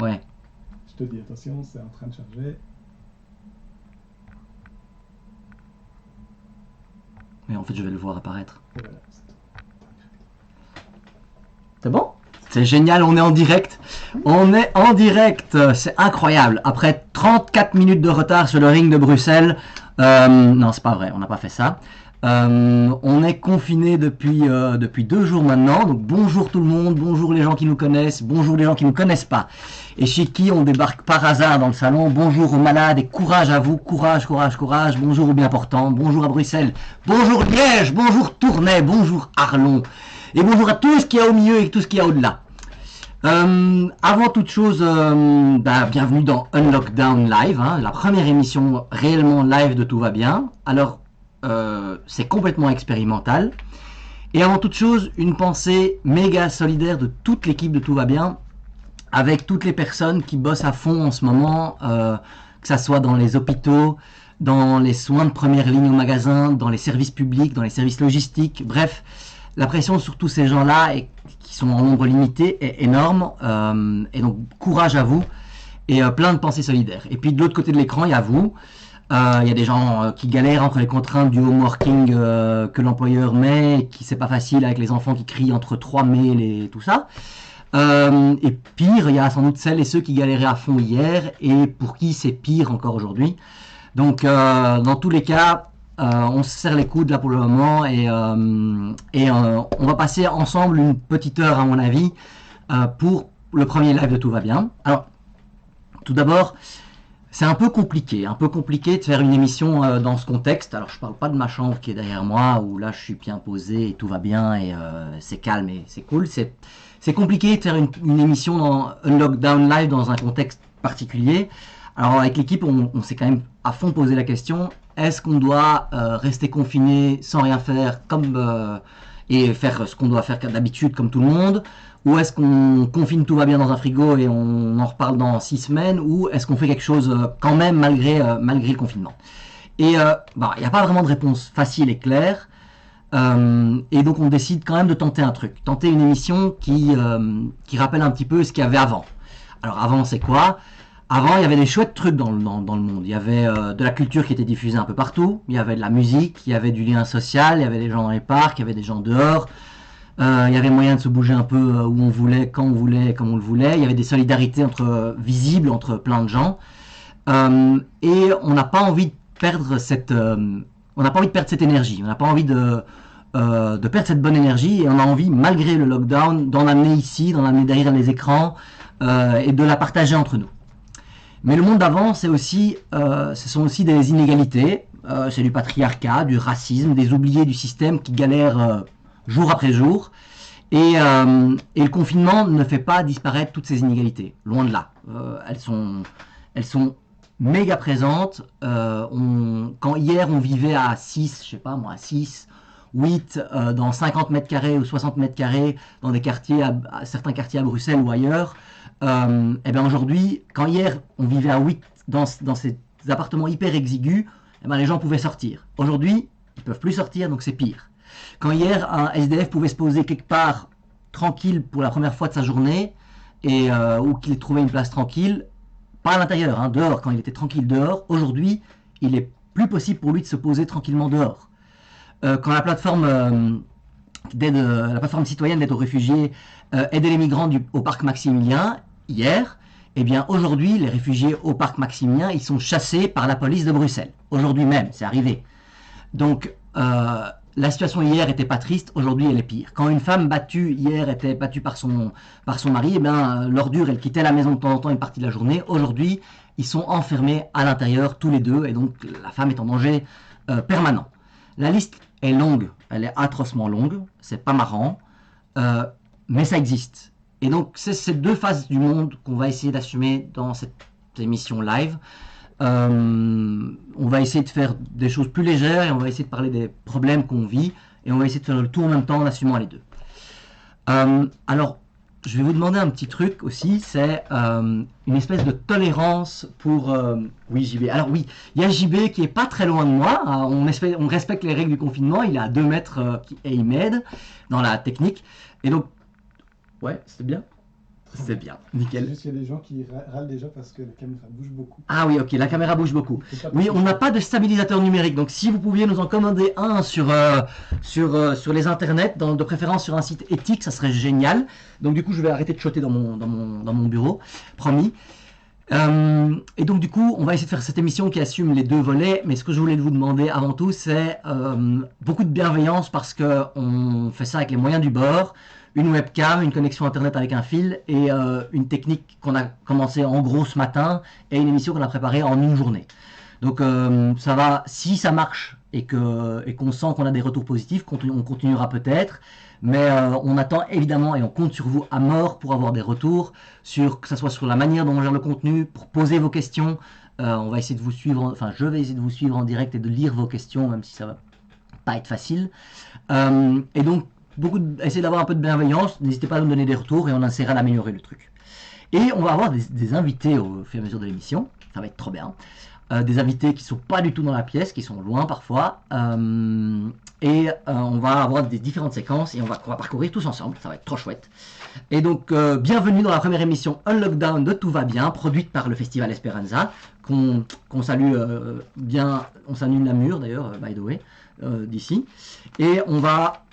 Ouais. Je te dis, attention, c'est en train de charger. Mais en fait, je vais le voir apparaître. Et voilà, c'est tout. C'est bon? C'est génial, on est en direct. On est en direct, c'est incroyable. Après 34 minutes de retard sur le ring de Bruxelles, non, c'est pas vrai, on n'a pas fait ça. On est confiné depuis 2 jours maintenant. Donc bonjour tout le monde, bonjour les gens qui nous connaissent, bonjour les gens qui ne nous connaissent pas. Et chez qui on débarque par hasard dans le salon. Bonjour aux malades et courage à vous, courage, courage, courage. Bonjour aux bien portants, bonjour à Bruxelles, bonjour Liège, bonjour Tournai, bonjour Arlon. Et bonjour à tout ce qu'il y a au milieu et tout ce qu'il y a au-delà. Avant toute chose, bienvenue dans Unlockdown Live, hein, la première émission réellement live de Tout va bien. Alors, c'est complètement expérimental. Et avant toute chose, une pensée méga solidaire de toute l'équipe de Tout va bien, avec toutes les personnes qui bossent à fond en ce moment, que ça soit dans les hôpitaux, dans les soins de première ligne au magasin, dans les services publics, dans les services logistiques, bref. La pression sur tous ces gens-là, qui sont en nombre limité, est énorme. Et donc, courage à vous. Et plein de pensées solidaires. Et puis, de l'autre côté de l'écran, il y a vous. Il y a des gens qui galèrent entre les contraintes du home working que l'employeur met, qui c'est pas facile avec les enfants qui crient entre 3 mails et tout ça. Et pire, il y a sans doute celles et ceux qui galéraient à fond hier et pour qui c'est pire encore aujourd'hui. Donc, dans tous les cas, on se serre les coudes là pour le moment et on va passer ensemble une petite heure à mon avis pour le premier live de Tout va bien. Alors, tout d'abord, c'est un peu compliqué de faire une émission dans ce contexte. Alors, je parle pas de ma chambre qui est derrière moi où là je suis bien posé et tout va bien et c'est calme et c'est cool. C'est compliqué de faire une émission dans un lockdown live dans un contexte particulier. Alors avec l'équipe, on s'est quand même à fond posé la question, est-ce qu'on doit rester confiné sans rien faire et faire ce qu'on doit faire d'habitude comme tout le monde, ou est-ce qu'on confine tout va bien dans un frigo et on en reparle dans 6 semaines, ou est-ce qu'on fait quelque chose quand même malgré le confinement. Et il n'y a pas vraiment de réponse facile et claire. Et donc on décide quand même de tenter un truc, tenter une émission qui rappelle un petit peu ce qu'il y avait avant. Alors avant c'est quoi? Avant il y avait des chouettes trucs dans le monde, il y avait de la culture qui était diffusée un peu partout, il y avait de la musique, il y avait du lien social, il y avait des gens dans les parcs, il y avait des gens dehors, il y avait moyen de se bouger un peu où on voulait, quand on voulait, comme on le voulait, il y avait des solidarités visibles entre plein de gens. Et on n'a pas envie de perdre cette énergie, on n'a pas envie de perdre cette bonne énergie et on a envie, malgré le lockdown, d'en amener ici, d'en amener derrière les écrans et de la partager entre nous. Mais le monde d'avant, ce sont aussi des inégalités, c'est du patriarcat, du racisme, des oubliés du système qui galèrent jour après jour. Et le confinement ne fait pas disparaître toutes ces inégalités, loin de là. Elles sont méga présentes. Quand hier on vivait à 6, je sais pas moi, 6, 8 dans 50 mètres carrés ou 60 mètres carrés dans des quartiers, certains quartiers à Bruxelles ou ailleurs, et bien aujourd'hui, quand hier on vivait à 8 dans ces appartements hyper exigus, et ben les gens pouvaient sortir. Aujourd'hui, ils peuvent plus sortir, donc c'est pire. Quand hier un SDF pouvait se poser quelque part tranquille pour la première fois de sa journée, ou qu'il trouvait une place tranquille, pas à l'intérieur, hein, dehors, quand il était tranquille dehors, aujourd'hui, il est plus possible pour lui de se poser tranquillement dehors. Quand la plateforme citoyenne d'aide aux réfugiés aidait les migrants au parc Maximilien, hier, eh bien aujourd'hui, les réfugiés au parc Maximilien, ils sont chassés par la police de Bruxelles. Aujourd'hui même, c'est arrivé. Donc, la situation hier était pas triste, aujourd'hui elle est pire. Quand une femme battue hier était battue par son mari, eh bien l'ordure, elle quittait la maison de temps en temps une partie de la journée. Aujourd'hui, ils sont enfermés à l'intérieur tous les deux et donc la femme est en danger permanent. La liste est longue, elle est atrocement longue, c'est pas marrant, mais ça existe. Et donc c'est ces deux phases du monde qu'on va essayer d'assumer dans cette émission live. On va essayer de faire des choses plus légères et on va essayer de parler des problèmes qu'on vit et on va essayer de faire le tout en même temps en assumant les deux. Alors, je vais vous demander un petit truc aussi, c'est une espèce de tolérance pour... oui, JB. Alors oui, il y a JB qui est pas très loin de moi, on respecte les règles du confinement, il est à 2 mètres et il m'aide dans la technique. Et donc, ouais, c'était bien. C'est bien, nickel. Juste qu'il y a des gens qui râlent déjà parce que la caméra bouge beaucoup. Ah oui, ok, la caméra bouge beaucoup. Oui, on n'a pas de stabilisateur numérique, donc si vous pouviez nous en commander un sur les internets, de préférence sur un site éthique, ça serait génial. Donc du coup, je vais arrêter de choter dans mon bureau, promis. Et donc du coup, on va essayer de faire cette émission qui assume les deux volets, mais ce que je voulais vous demander avant tout, c'est beaucoup de bienveillance parce qu'on fait ça avec les moyens du bord, une webcam, une connexion internet avec un fil et une technique qu'on a commencé en gros ce matin et une émission qu'on a préparée en une journée. Donc ça va, si ça marche et qu'on sent qu'on a des retours positifs, on continuera peut-être. Mais on attend évidemment et on compte sur vous à mort pour avoir des retours, que ce soit sur la manière dont on gère le contenu, pour poser vos questions. On va essayer de vous suivre, enfin je vais essayer de vous suivre en direct et de lire vos questions, même si ça va pas être facile. Et donc, essayez d'avoir un peu de bienveillance, n'hésitez pas à nous donner des retours et on essaiera d'améliorer le truc. Et on va avoir des invités au fur et à mesure de l'émission, ça va être trop bien. Des invités qui sont pas du tout dans la pièce, qui sont loin parfois. On va avoir des différentes séquences et on va parcourir tous ensemble, ça va être trop chouette. Et donc, bienvenue dans la première émission Unlockdown de Tout va bien, produite par le Festival Esperanza, qu'on salue bien, on salue Namur d'ailleurs, by the way, d'ici. Et on va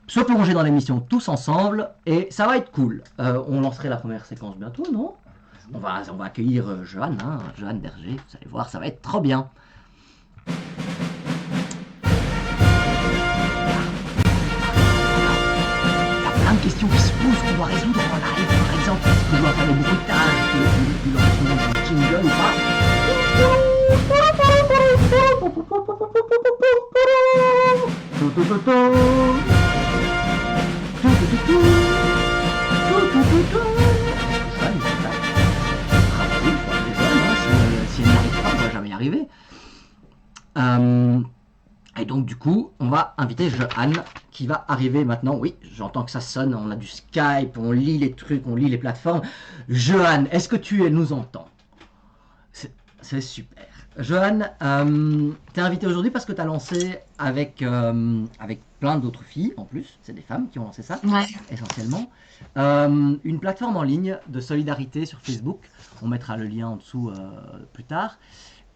se plonger dans l'émission tous ensemble et ça va être cool. On lancerait la première séquence bientôt, non ? On va accueillir Johan Berger, vous allez voir, ça va être trop bien. Il y a plein de questions qui se posent qu'on doit résoudre en live. Par exemple, est-ce que je dois faire le bruitage du lancement du jingle ou pas? Si elle n'arrive pas, on va jamais y arriver. Et donc du coup, on va inviter Johan qui va arriver maintenant. Oui, j'entends que ça sonne, on a du Skype, on lit les trucs, on lit les plateformes. Johan, est-ce que tu nous entends? C'est super. Johan, t'es invité aujourd'hui parce que t'as lancé avec plein d'autres filles, en plus, c'est des femmes qui ont lancé ça, Ouais. essentiellement, une plateforme en ligne de solidarité sur Facebook. On mettra le lien en dessous plus tard.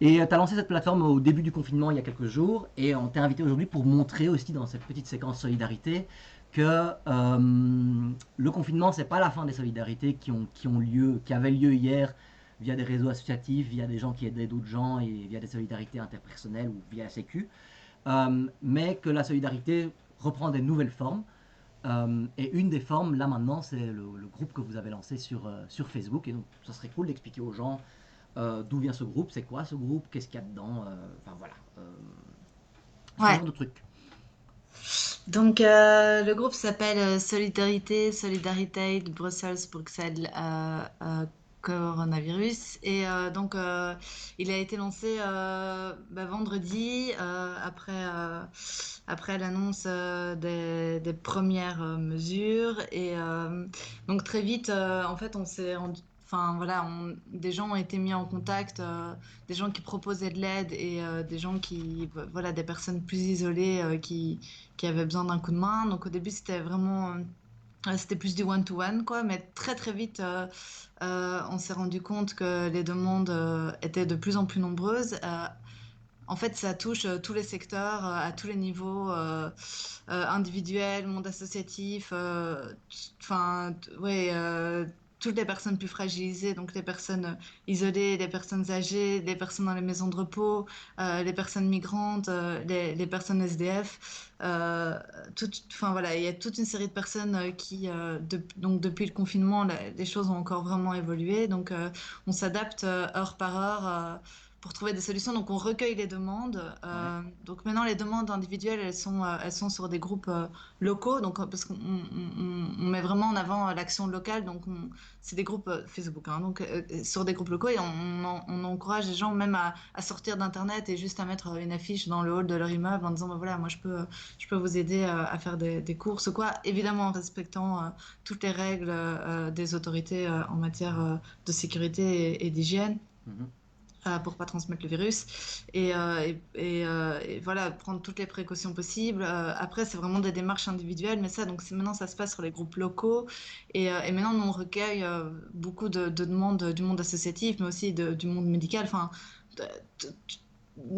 Et tu as lancé cette plateforme au début du confinement il y a quelques jours et on t'a invité aujourd'hui pour montrer aussi dans cette petite séquence solidarité que le confinement c'est pas la fin des solidarités qui avaient lieu hier via des réseaux associatifs, via des gens qui aidaient d'autres gens et via des solidarités interpersonnelles ou via la Sécu, mais que la solidarité reprend des nouvelles formes. Et une des formes là maintenant c'est le groupe que vous avez lancé sur Facebook et donc ça serait cool d'expliquer aux gens d'où vient ce groupe, c'est quoi ce groupe, qu'est-ce qu'il y a dedans, enfin voilà, ce Ouais. genre de trucs. Donc, le groupe s'appelle Solidarité de Bruxelles, Bruxelles Coronavirus. Et il a été lancé vendredi après l'annonce des premières mesures. Et donc, très vite, en fait, on s'est rendu. Enfin, voilà, des gens ont été mis en contact, des gens qui proposaient de l'aide et des gens voilà, des personnes plus isolées qui avaient besoin d'un coup de main. Donc au début, c'était vraiment, c'était plus du one-to-one, quoi. Mais très très vite, on s'est rendu compte que les demandes étaient de plus en plus nombreuses. En fait, ça touche tous les secteurs, à tous les niveaux, individuels, monde associatif, toutes les personnes plus fragilisées, donc les personnes isolées, les personnes âgées, les personnes dans les maisons de repos, les personnes migrantes, les personnes SDF. Voilà, il y a toute une série de personnes donc depuis le confinement, les choses ont encore vraiment évolué. Donc, on s'adapte heure par heure. Pour trouver des solutions, donc on recueille les demandes. Donc maintenant, les demandes individuelles, elles sont sur des groupes locaux, donc parce qu'on met vraiment en avant l'action locale, donc c'est des groupes Facebook, hein, donc sur des groupes locaux et on encourage les gens même à sortir d'internet et juste à mettre une affiche dans le hall de leur immeuble en disant voilà, moi je peux vous aider à faire des courses ou quoi, évidemment en respectant toutes les règles des autorités en matière de sécurité et d'hygiène. pour pas transmettre le virus et voilà, prendre toutes les précautions possibles. Après, c'est vraiment des démarches individuelles, mais ça, donc maintenant, ça se passe sur les groupes locaux et maintenant, nous, on recueille beaucoup de demandes du monde associatif, mais aussi du monde médical. Enfin, de- de-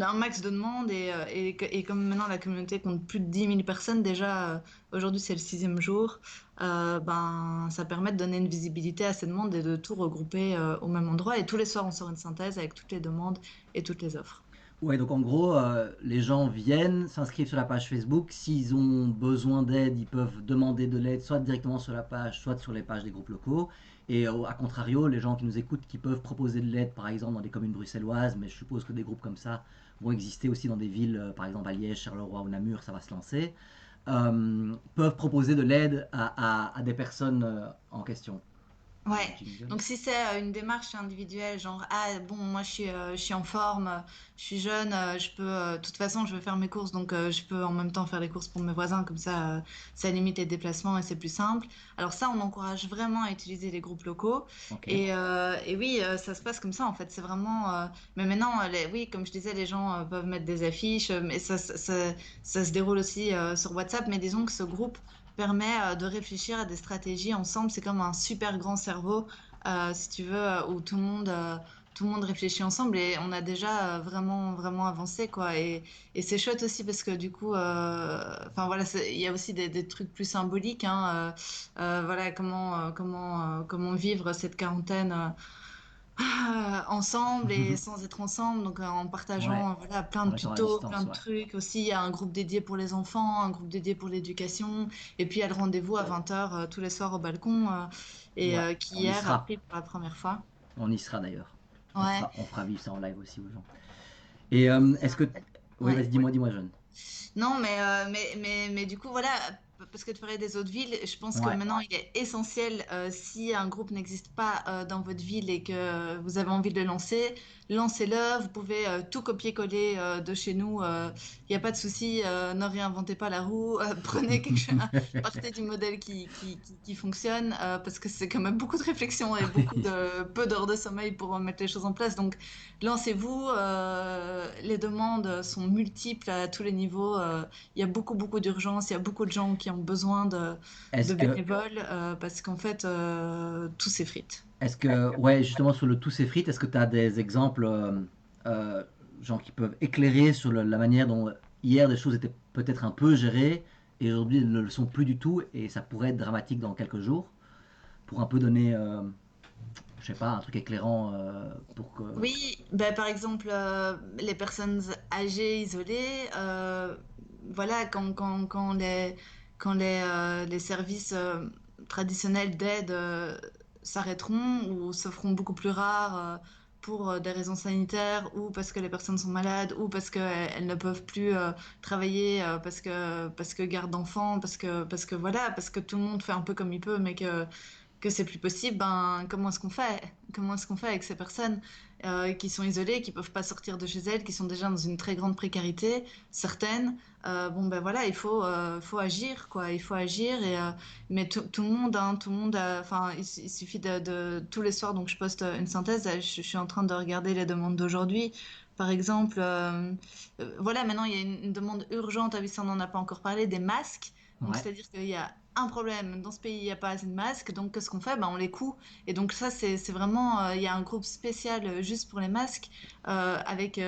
un max de demandes et comme maintenant la communauté compte plus de 10 000 personnes déjà, aujourd'hui c'est le 6e jour, ben, ça permet de donner une visibilité à ces demandes et de tout regrouper au même endroit. Et tous les soirs on sort une synthèse avec toutes les demandes et toutes les offres. Ouais, donc en gros, les gens viennent, s'inscrivent sur la page Facebook. S'ils ont besoin d'aide, ils peuvent demander de l'aide soit directement sur la page, soit sur les pages des groupes locaux. Et à contrario, les gens qui nous écoutent, qui peuvent proposer de l'aide, par exemple, dans des communes bruxelloises, mais je suppose que des groupes comme ça vont exister aussi dans des villes, par exemple à Liège, Charleroi ou Namur, ça va se lancer, peuvent proposer de l'aide à des personnes en question. Ouais, Jingle. donc si c'est une démarche individuelle, genre, ah bon, moi je suis en forme, je suis jeune, je peux, de toute façon je vais faire mes courses, donc je peux en même temps faire les courses pour mes voisins, comme ça limite les déplacements et c'est plus simple. Alors ça, on encourage vraiment à utiliser les groupes locaux Ok. et oui, ça se passe comme ça en fait, c'est vraiment, mais maintenant, oui, comme je disais, les gens peuvent mettre des affiches, mais ça se déroule aussi sur WhatsApp, mais disons que ce groupe permet de réfléchir à des stratégies ensemble. C'est comme un super grand cerveau, si tu veux, où tout le monde réfléchit ensemble et on a déjà vraiment, vraiment avancé, quoi. Et c'est chouette aussi parce que du coup, enfin voilà, il y a aussi des trucs plus symboliques, hein, voilà, comment vivre cette quarantaine. Ensemble et sans être ensemble, donc en Ouais, partageant voilà, plein en de étant à tutos, plein distance, de ouais. trucs. Aussi, il y a un groupe dédié pour les enfants, un groupe dédié pour l'éducation, et puis il y a le rendez-vous à 20 h tous les soirs au balcon, et Ouais, qui on y hier a sera. pris pour la première fois. On y sera d'ailleurs. Ouais. On fera vivre ça en live aussi aux gens. Et est-ce que... Oui, Ouais. vas-y, dis-moi, jeune. Non, mais du coup, voilà, parce que tu parlais des autres villes, je pense que Ouais. maintenant, il est essentiel, si un groupe n'existe pas dans votre ville et que vous avez envie de le lancer, lancez-le. Vous pouvez tout copier-coller de chez nous. Il n'y a pas de souci. Ne réinventez pas la roue. Prenez quelque chose, partez du modèle qui fonctionne, parce que c'est quand même beaucoup de réflexion et peu d'heures de sommeil pour mettre les choses en place. Donc, lancez-vous, les demandes sont multiples à tous les niveaux. Il y a beaucoup, beaucoup d'urgence. Il y a beaucoup de gens qui ont besoin de Est-ce que, bénévoles parce qu'en fait, tout s'effrite. ouais, justement sur le tout c'est frites, est-ce que tu as des exemples, euh, gens qui peuvent éclairer sur la manière dont hier des choses étaient peut-être un peu gérées et aujourd'hui elles ne le sont plus du tout et ça pourrait être dramatique dans quelques jours pour un peu donner, je sais pas, un truc éclairant pour que... Oui, ben, par exemple, les personnes âgées, isolées, voilà, quand les services traditionnels d'aide s'arrêteront ou se feront beaucoup plus rares pour des raisons sanitaires ou parce que les personnes sont malades ou parce qu'elles ne peuvent plus travailler parce que garde d'enfants, parce que tout le monde fait un peu comme il peut, mais que c'est plus possible, ben comment est-ce qu'on fait? Comment est-ce qu'on fait avec ces personnes qui sont isolées, qui peuvent pas sortir de chez elles, qui sont déjà dans une très grande précarité, certaines. Bon ben voilà, faut agir quoi, il faut agir mais tout le monde, hein, tout le monde, enfin il suffit tous les soirs donc je poste une synthèse. Je suis en train de regarder les demandes d'aujourd'hui. Par exemple, voilà, maintenant il y a une demande urgente, ah oui, ça on n'en a pas encore parlé, des masques. Donc, Ouais. c'est-à-dire qu'il y a un problème. Dans ce pays, il n'y a pas assez de masques. Donc, qu'est-ce qu'on fait? Ben, on les coud. Et donc, ça, c'est vraiment. Il y a un groupe spécial juste pour les masques, avec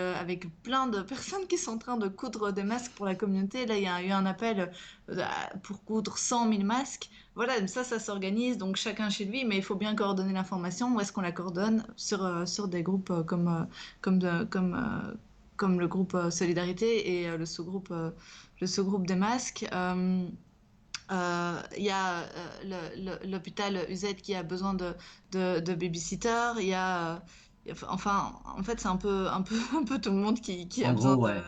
plein de personnes qui sont en train de coudre des masques pour la communauté. Là, il y a eu un appel pour coudre 100 000 masques. Voilà, ça s'organise. Donc, chacun chez lui. Mais il faut bien coordonner l'information. Où est-ce qu'on la coordonne? Sur des groupes comme le groupe Solidarité et le sous-groupe des masques. Il y a l'hôpital UZ qui a besoin de babysitter. Enfin, en fait, c'est un peu tout le monde qui a En besoin gros, de, ouais.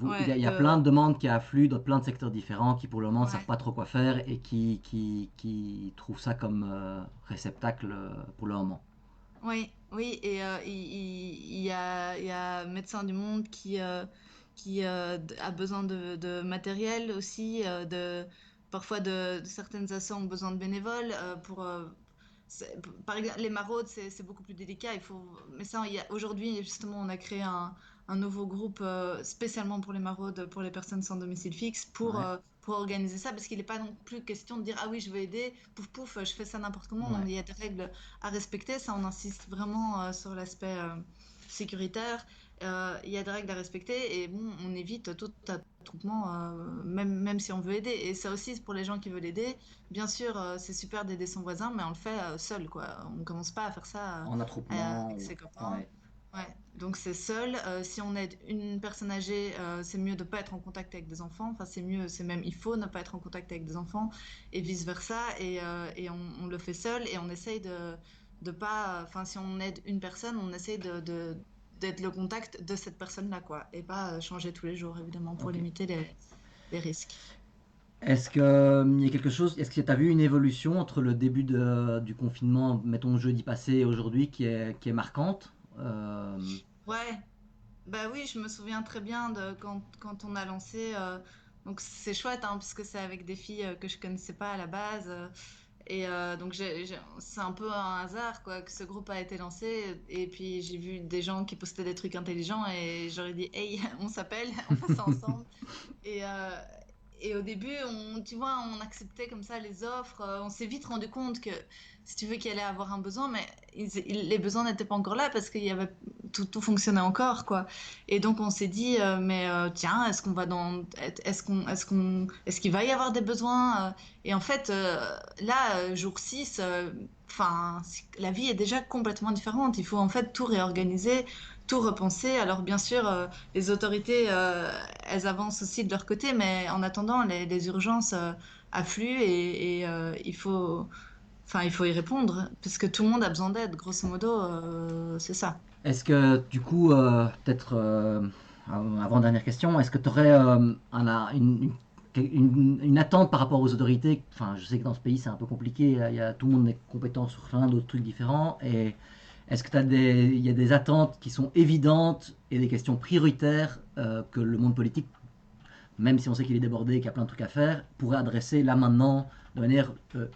ouais, Il y a plein de demandes qui affluent dans plein de secteurs différents qui pour le moment ne savent ouais. pas trop quoi faire et qui trouvent ça comme réceptacle pour le moment. Oui, oui, et il y a Médecins du Monde qui a besoin de matériel aussi, parfois de certaines assos ont besoin de bénévoles Par exemple, les maraudes, c'est beaucoup plus délicat. Mais ça, aujourd'hui, justement, on a créé un nouveau groupe spécialement pour les maraudes, pour les personnes sans domicile fixe, Ouais, pour organiser ça, parce qu'il n'est pas non plus question de dire, ah oui, je veux aider, pouf pouf, je fais ça n'importe comment. Non, ouais. il y a des règles à respecter. Ça, on insiste vraiment sur l'aspect sécuritaire. Il y a des règles à respecter et bon, on évite tout attroupement, même si on veut aider. Et ça aussi, pour les gens qui veulent aider. Bien sûr, c'est super d'aider son voisin, mais on le fait seul, quoi. On commence pas à faire ça En attroupement, avec ses copains. ouais. Ouais, donc c'est seul. Si on aide une personne âgée, c'est mieux de pas être en contact avec des enfants. Enfin, c'est mieux, c'est même, il faut ne pas être en contact avec des enfants et vice-versa. Et on le fait seul et on essaye de pas. Enfin, si on aide une personne, on essaye d'être le contact de cette personne-là, quoi. Et pas changer tous les jours, évidemment, pour Ok. limiter les risques. Est-ce que il y a quelque chose, est-ce que tu as vu une évolution entre le début du confinement, mettons jeudi passé et aujourd'hui, qui est marquante? Ouais, bah oui, je me souviens très bien de quand on a lancé. Donc c'est chouette, hein, parce que c'est avec des filles que je connaissais pas à la base. Donc c'est un peu un hasard quoi, que ce groupe a été lancé. Et puis j'ai vu des gens qui postaient des trucs intelligents et j'aurais dit, hey, on s'appelle, on fait ça ensemble. Et, euh, et au début, tu vois, on acceptait comme ça les offres. On s'est vite rendu compte que, si tu veux, qu'il allait avoir un besoin, mais les besoins n'étaient pas encore là parce qu'il y avait tout fonctionnait encore, quoi. Et donc on s'est dit, tiens, est-ce qu'il va y avoir des besoins? Et en fait, là, jour 6, enfin, la vie est déjà complètement différente. Il faut en fait tout réorganiser, tout repenser. Alors bien sûr. Les autorités, elles avancent aussi de leur côté, mais en attendant, les urgences affluent enfin, il faut y répondre, parce que tout le monde a besoin d'aide, grosso modo, c'est ça. Est-ce que du coup, peut-être avant-dernière question, est-ce que tu aurais une attente par rapport aux autorités? Enfin, je sais que dans ce pays c'est un peu compliqué, tout le monde est compétent sur plein d'autres trucs différents. Et est-ce que il y a des attentes qui sont évidentes et des questions prioritaires que le monde politique, même si on sait qu'il est débordé et qu'il y a plein de trucs à faire, pourrait adresser là maintenant de manière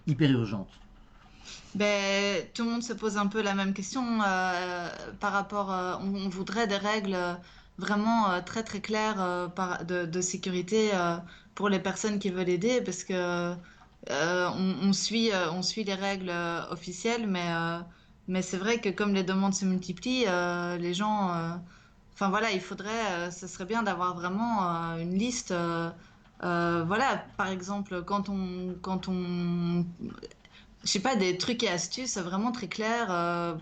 hyper urgente? Ben, tout le monde se pose un peu la même question par rapport. On voudrait des règles vraiment très très claires de sécurité pour les personnes qui veulent aider, parce que on suit les règles officielles, mais c'est vrai que comme les demandes se multiplient, les gens. Enfin voilà, ce serait bien d'avoir vraiment une liste. Voilà, par exemple, quand on je sais pas, des trucs et astuces vraiment très clairs.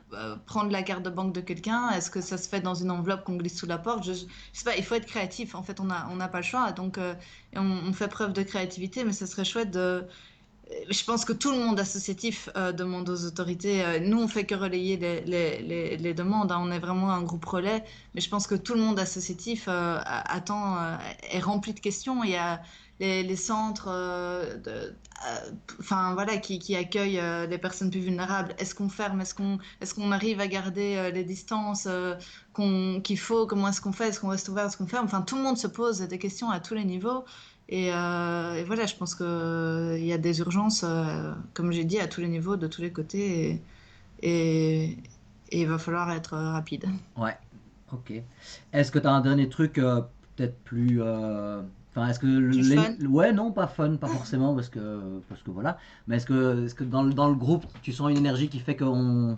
Prendre la carte de banque de quelqu'un, est-ce que ça se fait dans une enveloppe qu'on glisse sous la porte? Je sais pas, il faut être créatif. En fait, on n'a pas le choix. Donc, et on fait preuve de créativité, mais ce serait chouette de. Je pense que tout le monde associatif demande aux autorités. Nous, on fait que relayer les demandes, hein. On est vraiment un groupe relais. Mais je pense que tout le monde associatif est rempli de questions. Il y a les centres enfin, voilà, qui accueillent les personnes plus vulnérables. Est-ce qu'on ferme? Est-ce qu'on arrive à garder les distances qu'il faut? Comment est-ce qu'on fait? Est-ce qu'on reste ouvert? Est-ce qu'on ferme? Enfin, tout le monde se pose des questions à tous les niveaux. Et voilà, je pense qu'il y a des urgences, comme j'ai dit, à tous les niveaux, de tous les côtés, et, et il va falloir être rapide. Ouais, ok. Est-ce que tu as un dernier truc peut-être plus... Enfin, est-ce que... Plus fun. Ouais, non, pas fun, pas forcément, parce que voilà. Mais est-ce que dans le groupe, tu sens une énergie qui fait qu'on...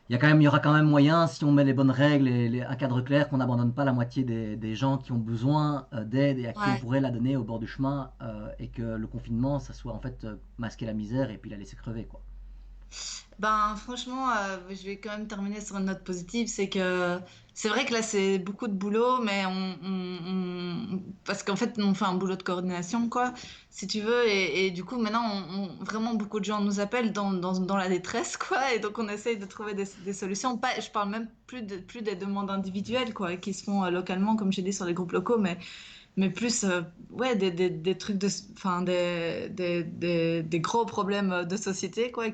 il y aura quand même moyen, si on met les bonnes règles et un cadre clair, qu'on n'abandonne pas la moitié des gens qui ont besoin d'aide et à qui on Ouais. pourrait la donner au bord du chemin, et que le confinement, ça soit en fait masquer la misère et puis la laisser crever, quoi. Ben, franchement, je vais quand même terminer sur une note positive. C'est vrai que là, c'est beaucoup de boulot, mais parce qu'en fait, on fait un boulot de coordination, quoi, si tu veux. Et du coup, maintenant, vraiment, beaucoup de gens nous appellent dans la détresse, quoi. Et donc, on essaye de trouver des solutions. Pas, je parle même plus des demandes individuelles, quoi, qui se font localement, comme j'ai dit, sur les groupes locaux, mais plus ouais, des trucs enfin, des gros problèmes de société, quoi,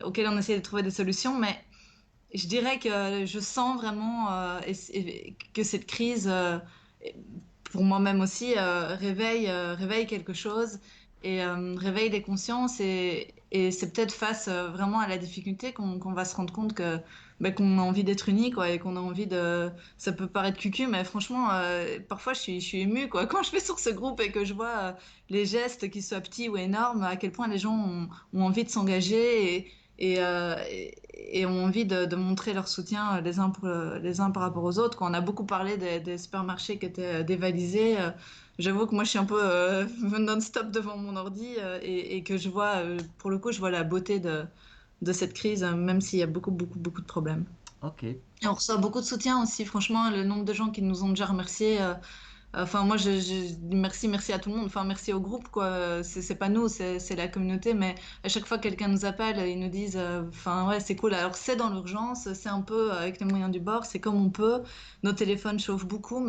auxquels on essaie de trouver des solutions. Mais je dirais que je sens vraiment que cette crise, pour moi-même aussi, réveille quelque chose et réveille les consciences. et c'est peut-être face vraiment à la difficulté qu'on va se rendre compte que qu'on a envie d'être unis, quoi, et qu'on a envie de. Ça peut paraître cucu, mais franchement, parfois je suis émue, quoi. Quand je vais sur ce groupe et que je vois les gestes, qu'ils soient petits ou énormes, à quel point les gens ont envie de s'engager et ont envie de montrer leur soutien les uns par rapport aux autres. Quand on a beaucoup parlé des supermarchés qui étaient dévalisés, j'avoue que moi je suis un peu non-stop devant mon ordi et que je vois, pour le coup, je vois la beauté de cette crise, même s'il y a beaucoup, beaucoup, beaucoup de problèmes. Ok. Et on reçoit beaucoup de soutien aussi, franchement, le nombre de gens qui nous ont déjà remerciés. Enfin, moi, merci à tout le monde. Enfin, merci au groupe, quoi. C'est pas nous, c'est la communauté. Mais à chaque fois que quelqu'un nous appelle, ils nous disent, enfin, ouais, c'est cool. Alors, c'est dans l'urgence, c'est un peu avec les moyens du bord, c'est comme on peut. Nos téléphones chauffent beaucoup,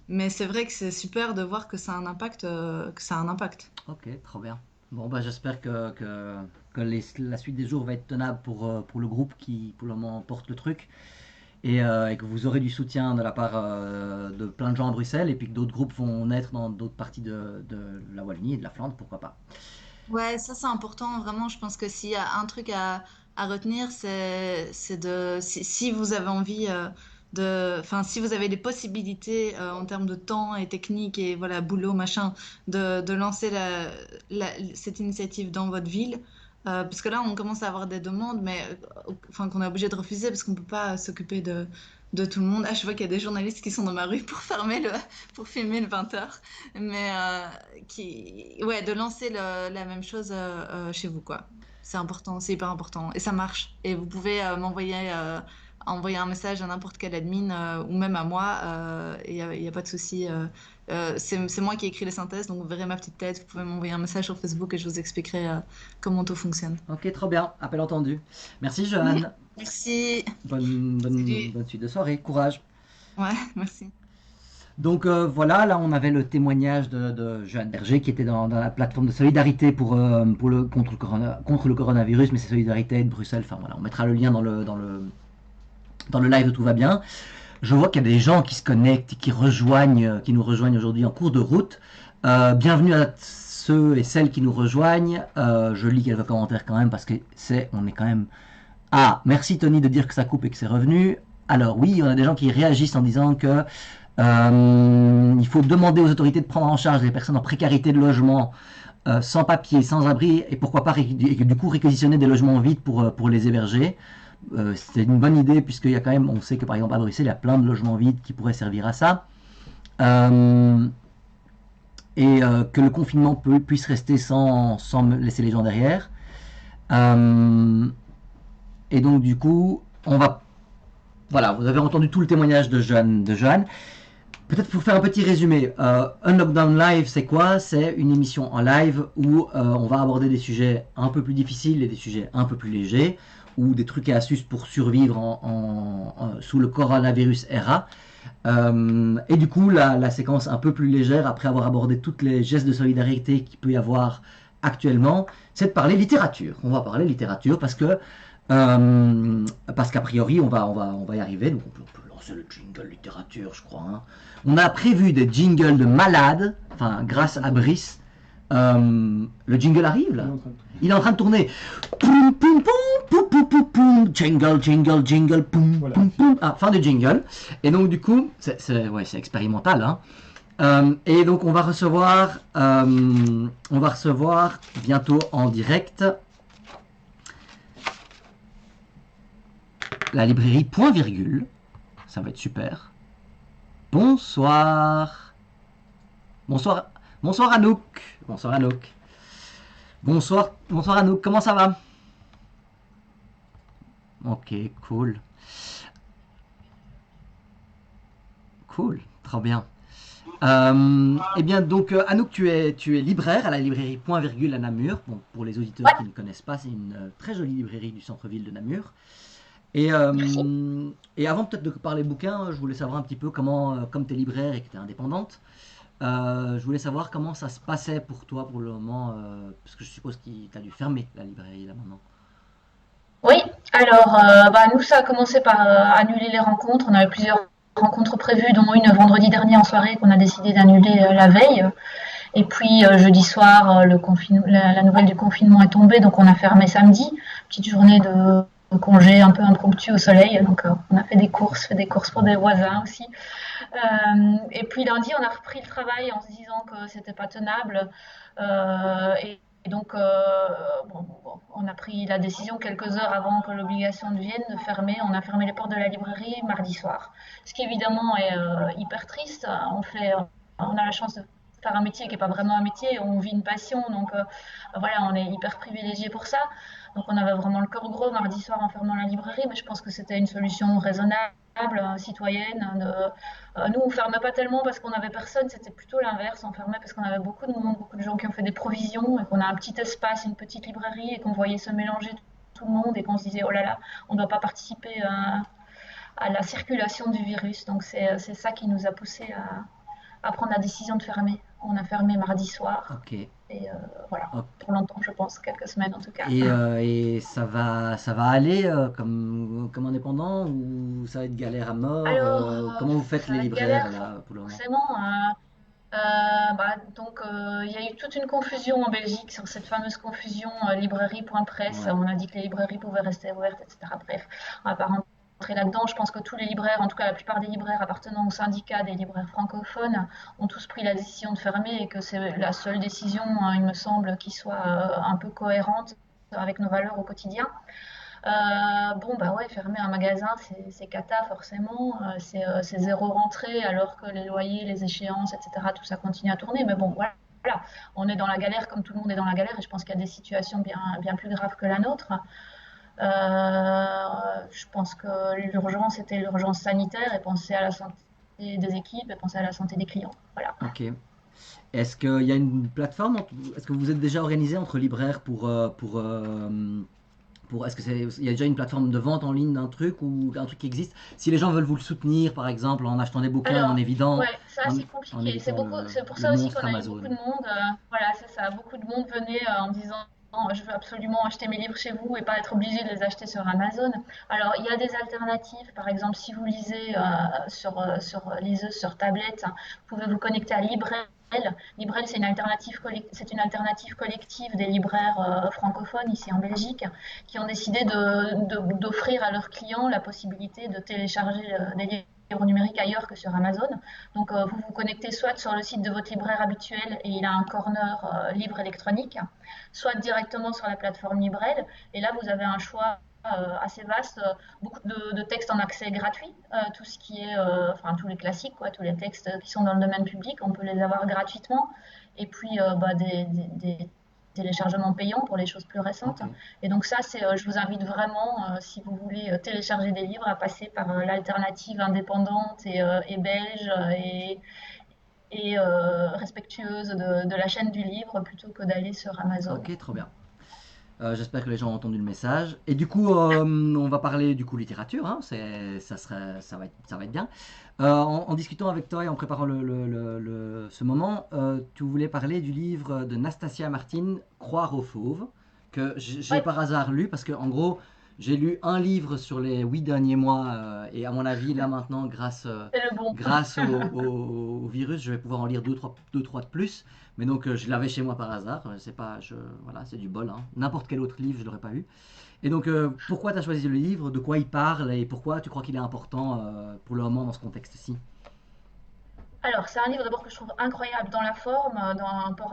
mais c'est vrai que c'est super de voir que ça a un impact, que ça a un impact. Ok, trop bien. Bon, bah, j'espère que la suite des jours va être tenable pour le groupe qui, pour le moment, porte le truc. Et que vous aurez du soutien de la part de plein de gens à Bruxelles, et puis que d'autres groupes vont naître dans d'autres parties de la Wallonie et de la Flandre, pourquoi pas. Ouais, ça c'est important, vraiment. Je pense que s'il y a un truc à retenir, c'est si vous avez envie enfin, si vous avez les possibilités en termes de temps et technique et voilà, boulot, machin, de lancer cette initiative dans votre ville. Parce que là, on commence à avoir des demandes, mais enfin, qu'on est obligé de refuser parce qu'on peut pas s'occuper de tout le monde. Ah, je vois qu'il y a des journalistes qui sont dans ma rue pour pour filmer le 20h. Mais ouais, de lancer la même chose chez vous, quoi. C'est important, c'est hyper important. Et ça marche. Et vous pouvez envoyer un message à n'importe quel admin ou même à moi. Et il y a pas de souci. C'est moi qui ai écrit les synthèses, donc vous verrez ma petite tête. Vous pouvez m'envoyer un message sur Facebook et je vous expliquerai comment tout fonctionne. Ok, trop bien, appel entendu. Merci Johan. Merci. Bonne Salut. suite de soirée, courage. Ouais, merci. Donc voilà, là on avait le témoignage de Johan Berger qui était dans la plateforme de solidarité contre le coronavirus, mais c'est Solidarité de Bruxelles. Enfin voilà, on mettra le lien dans le live de Tout va bien. Je vois qu'il y a des gens qui se connectent, qui nous rejoignent aujourd'hui en cours de route. Bienvenue à ceux et celles qui nous rejoignent. Je lis quelques commentaires quand même parce que on est quand même. Ah, merci Tony de dire que ça coupe et que c'est revenu. Alors oui, on a des gens qui réagissent en disant que il faut demander aux autorités de prendre en charge les personnes en précarité de logement, sans papier, sans abri, et pourquoi pas du coup réquisitionner des logements vides pour les héberger. C'est une bonne idée puisqu'il y a quand même, on sait que par exemple à Bruxelles, il y a plein de logements vides qui pourraient servir à ça. Que le confinement puisse rester sans laisser les gens derrière. Et donc du coup, voilà, vous avez entendu tout le témoignage de Johan. Peut-être pour faire un petit résumé, un Lockdown Live, c'est quoi? C'est une émission en live où on va aborder des sujets un peu plus difficiles et des sujets un peu plus légers, ou des trucs et astuces pour survivre sous le coronavirus era. Et du coup, la séquence un peu plus légère, après avoir abordé toutes les gestes de solidarité qu'il peut y avoir actuellement, c'est de parler littérature. On va parler littérature parce qu'a priori, on va y arriver. Donc on peut lancer le jingle littérature, je crois. Hein. On a prévu des jingles de malades, enfin grâce à Brice. Le jingle arrive là. Il est en train de tourner. Poum, poum, poum, poum, poum, poum, jingle, jingle, jingle, poum, Voilà. poum, poum. Ah, fin de jingle. Et donc du coup, c'est expérimental. Hein. Et donc on va recevoir bientôt en direct la librairie Point Virgule. Ça va être super. Bonsoir. Bonsoir Anouk. Bonsoir Anouk. Bonsoir Anouk, comment ça va? Ok, cool. Cool, trop bien. Eh bien donc Anouk, tu es libraire à la librairie Point Virgule à Namur. Bon, pour les auditeurs qui ne connaissent pas, c'est une très jolie librairie du centre-ville de Namur. Et avant peut-être de parler bouquin, je voulais savoir un petit peu comment, comme tu es libraire et que tu es indépendante, je voulais savoir comment ça se passait pour toi pour le moment, parce que je suppose que tu as dû fermer la librairie là maintenant. Oui, alors nous ça a commencé par annuler les rencontres. On avait plusieurs rencontres prévues, dont une vendredi dernier en soirée qu'on a décidé d'annuler la veille. Et puis jeudi soir, la nouvelle du confinement est tombée, donc on a fermé samedi. Petite journée de congé un peu impromptu au soleil. Donc on a fait des courses pour des voisins aussi. Et puis lundi, on a repris le travail en se disant que c'était pas tenable. Et donc, on a pris la décision quelques heures avant que l'obligation devienne de fermer. On a fermé les portes de la librairie mardi soir. Ce qui évidemment est hyper triste. On a la chance de faire un métier qui n'est pas vraiment un métier. On vit une passion. Donc voilà, on est hyper privilégié pour ça. Donc on avait vraiment le cœur gros mardi soir en fermant la librairie. Mais je pense que c'était une solution raisonnable, citoyenne. Nous, on fermait pas tellement parce qu'on avait personne, c'était plutôt l'inverse. On fermait parce qu'on avait beaucoup de monde, beaucoup de gens qui ont fait des provisions et qu'on a un petit espace, une petite librairie et qu'on voyait se mélanger tout le monde et qu'on se disait oh là là, on ne doit pas participer à la circulation du virus. Donc c'est ça qui nous a poussé à prendre la décision de fermer. On a fermé mardi soir Ok. et voilà, Ok. pour longtemps, je pense, quelques semaines en tout cas. Et ça va aller comme indépendant ou ça va être galère à mort? Alors, Comment vous faites ça les va être libraires galère là pour le moment? forcément. Il y a eu toute une confusion en Belgique sur cette fameuse confusion librairie.presse. Ouais. On a dit que les librairies pouvaient rester ouvertes, etc. Bref, on va pas rentrer là-dedans. Je pense que tous les libraires, en tout cas la plupart des libraires appartenant au syndicat des libraires francophones, ont tous pris la décision de fermer et que c'est la seule décision, hein, il me semble, qui soit un peu cohérente avec nos valeurs au quotidien. Bon, bah ouais, fermer un magasin, c'est cata forcément. C'est zéro rentrée alors que les loyers, les échéances, etc., tout ça continue à tourner. Mais bon, voilà, on est dans la galère comme tout le monde est dans la galère et je pense qu'il y a des situations bien plus graves que la nôtre. Je pense que l'urgence était l'urgence sanitaire et penser à la santé des équipes et penser à la santé des clients. Voilà. Ok. Est-ce qu'il y a une plateforme? Est-ce que vous êtes déjà organisé entre libraires est-ce que il y a déjà une plateforme de vente en ligne d'un truc ou un truc qui existe? Si les gens veulent vous le soutenir, par exemple, en achetant des bouquins, Alors, ouais, ça en, c'est en compliqué. évitant C'est pour le ça aussi monstre qu'on a eu beaucoup Amazon. de monde. Voilà, c'est ça. Beaucoup de monde venait en disant je veux absolument acheter mes livres chez vous et pas être obligé de les acheter sur Amazon. Alors, il y a des alternatives. Par exemple, si vous lisez sur liseuse sur tablette, vous pouvez vous connecter à Librel. Librel, c'est une alternative collective des libraires francophones ici en Belgique qui ont décidé d'offrir à leurs clients la possibilité de télécharger des livres numériques ailleurs que sur Amazon. Donc vous vous connectez soit sur le site de votre libraire habituel et il a un corner livre électronique, soit directement sur la plateforme Librel. Et là, vous avez un choix assez vaste, beaucoup de textes en accès gratuit, tout ce qui est, enfin tous les classiques, quoi, tous les textes qui sont dans le domaine public, on peut les avoir gratuitement. Et puis des téléchargements payants pour les choses plus récentes. Ok. Et donc ça, je vous invite vraiment, si vous voulez télécharger des livres, à passer par l'alternative indépendante et belge et respectueuse de la chaîne du livre plutôt que d'aller sur Amazon. Ok, trop bien. J'espère que les gens ont entendu le message. Et du coup, on va parler du coup littérature. Hein, ça va être bien. En discutant avec toi et en préparant ce moment, tu voulais parler du livre de Nastasia Martin, Croire aux fauves, que j'ai Ouais, par hasard lu parce que en gros, j'ai lu un livre sur les 8 derniers mois et à mon avis, là maintenant, c'est le bon. grâce au virus, je vais pouvoir en lire deux, trois de plus. Mais donc, je l'avais chez moi par hasard. C'est pas, voilà, c'est du bol. Hein. N'importe quel autre livre, je l'aurais pas eu. Et donc, pourquoi tu as choisi le livre? De quoi il parle? Et pourquoi tu crois qu'il est important pour le moment dans ce contexte-ci? Alors, c'est un livre d'abord que je trouve incroyable dans la forme,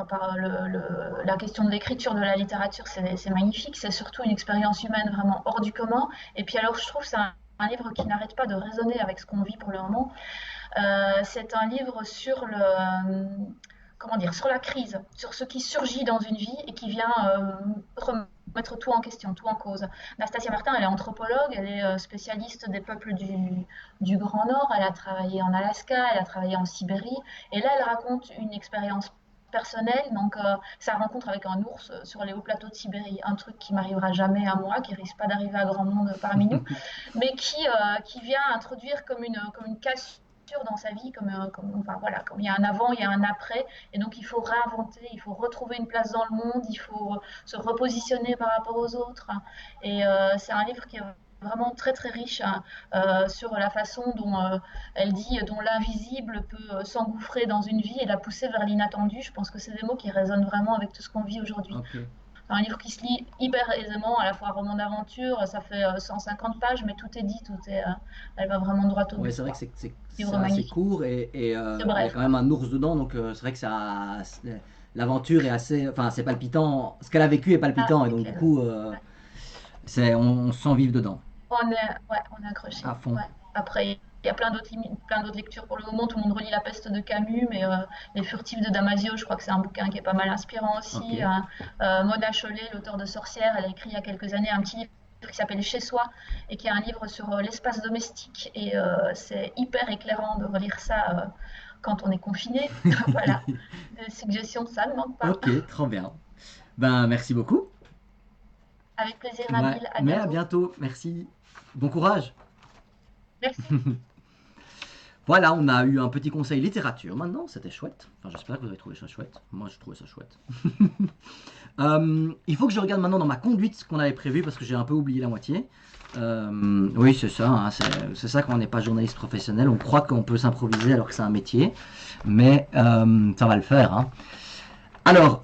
par la question de l'écriture de la littérature, c'est magnifique. C'est surtout une expérience humaine vraiment hors du commun. Et puis alors, je trouve que c'est un livre qui n'arrête pas de résonner avec ce qu'on vit pour le moment. C'est un livre sur comment dire, sur la crise, sur ce qui surgit dans une vie et qui vient remettre tout en question, tout en cause. Nastasia Martin, elle est anthropologue, elle est spécialiste des peuples du Grand Nord, elle a travaillé en Alaska, elle a travaillé en Sibérie, et là, elle raconte une expérience personnelle, donc sa rencontre avec un ours sur les hauts plateaux de Sibérie, un truc qui m'arrivera jamais à moi, qui risque pas d'arriver à grand monde parmi nous, mais qui vient introduire comme une cassure dans sa vie, enfin, voilà, comme il y a un avant, il y a un après, et donc il faut réinventer, il faut retrouver une place dans le monde, il faut se repositionner par rapport aux autres, et c'est un livre qui est vraiment très très riche hein, sur la façon dont elle dit dont l'invisible peut s'engouffrer dans une vie et la pousser vers l'inattendu. Je pense que c'est des mots qui résonnent vraiment avec tout ce qu'on vit aujourd'hui. Ok. Un livre qui se lit hyper aisément, à la fois un roman d'aventure, ça fait 150 pages, mais tout est dit, elle va vraiment droit au but. Ouais, c'est vrai que quoi. c'est Livre assez magnifique. court et il y C'est a bref. quand même un ours dedans, donc c'est vrai que l'aventure est assez, enfin c'est palpitant. Ce qu'elle a vécu est Ah, palpitant et c'est donc du clair. coup Ouais. on se sent vivre dedans On est accroché. à fond. Ouais. Après, il y a plein d'autres lectures pour le moment. Tout le monde relit La Peste de Camus, mais Les Furtifs de Damasio, je crois que c'est un bouquin qui est pas mal inspirant aussi. Ok. Mona Chollet, l'auteur de Sorcières, elle a écrit il y a quelques années un petit livre qui s'appelle Chez soi et qui est un livre sur l'espace domestique. Et c'est hyper éclairant de relire ça quand on est confiné. Voilà, des suggestions, ça ne manque pas. Ok, trop bien. Ben merci beaucoup. Avec plaisir, Ouais, Nabil. À mais à bientôt. bientôt. Merci. Bon courage. Merci. Voilà, on a eu un petit conseil littérature maintenant, c'était chouette. Enfin, j'espère que vous avez trouvé ça chouette. Moi, je trouvais ça chouette. Il faut que je regarde maintenant dans ma conduite ce qu'on avait prévu parce que j'ai un peu oublié la moitié. Oui, c'est ça. Hein, c'est ça quand on n'est pas journaliste professionnel. On croit qu'on peut s'improviser alors que c'est un métier. Mais ça va le faire. Hein. Alors,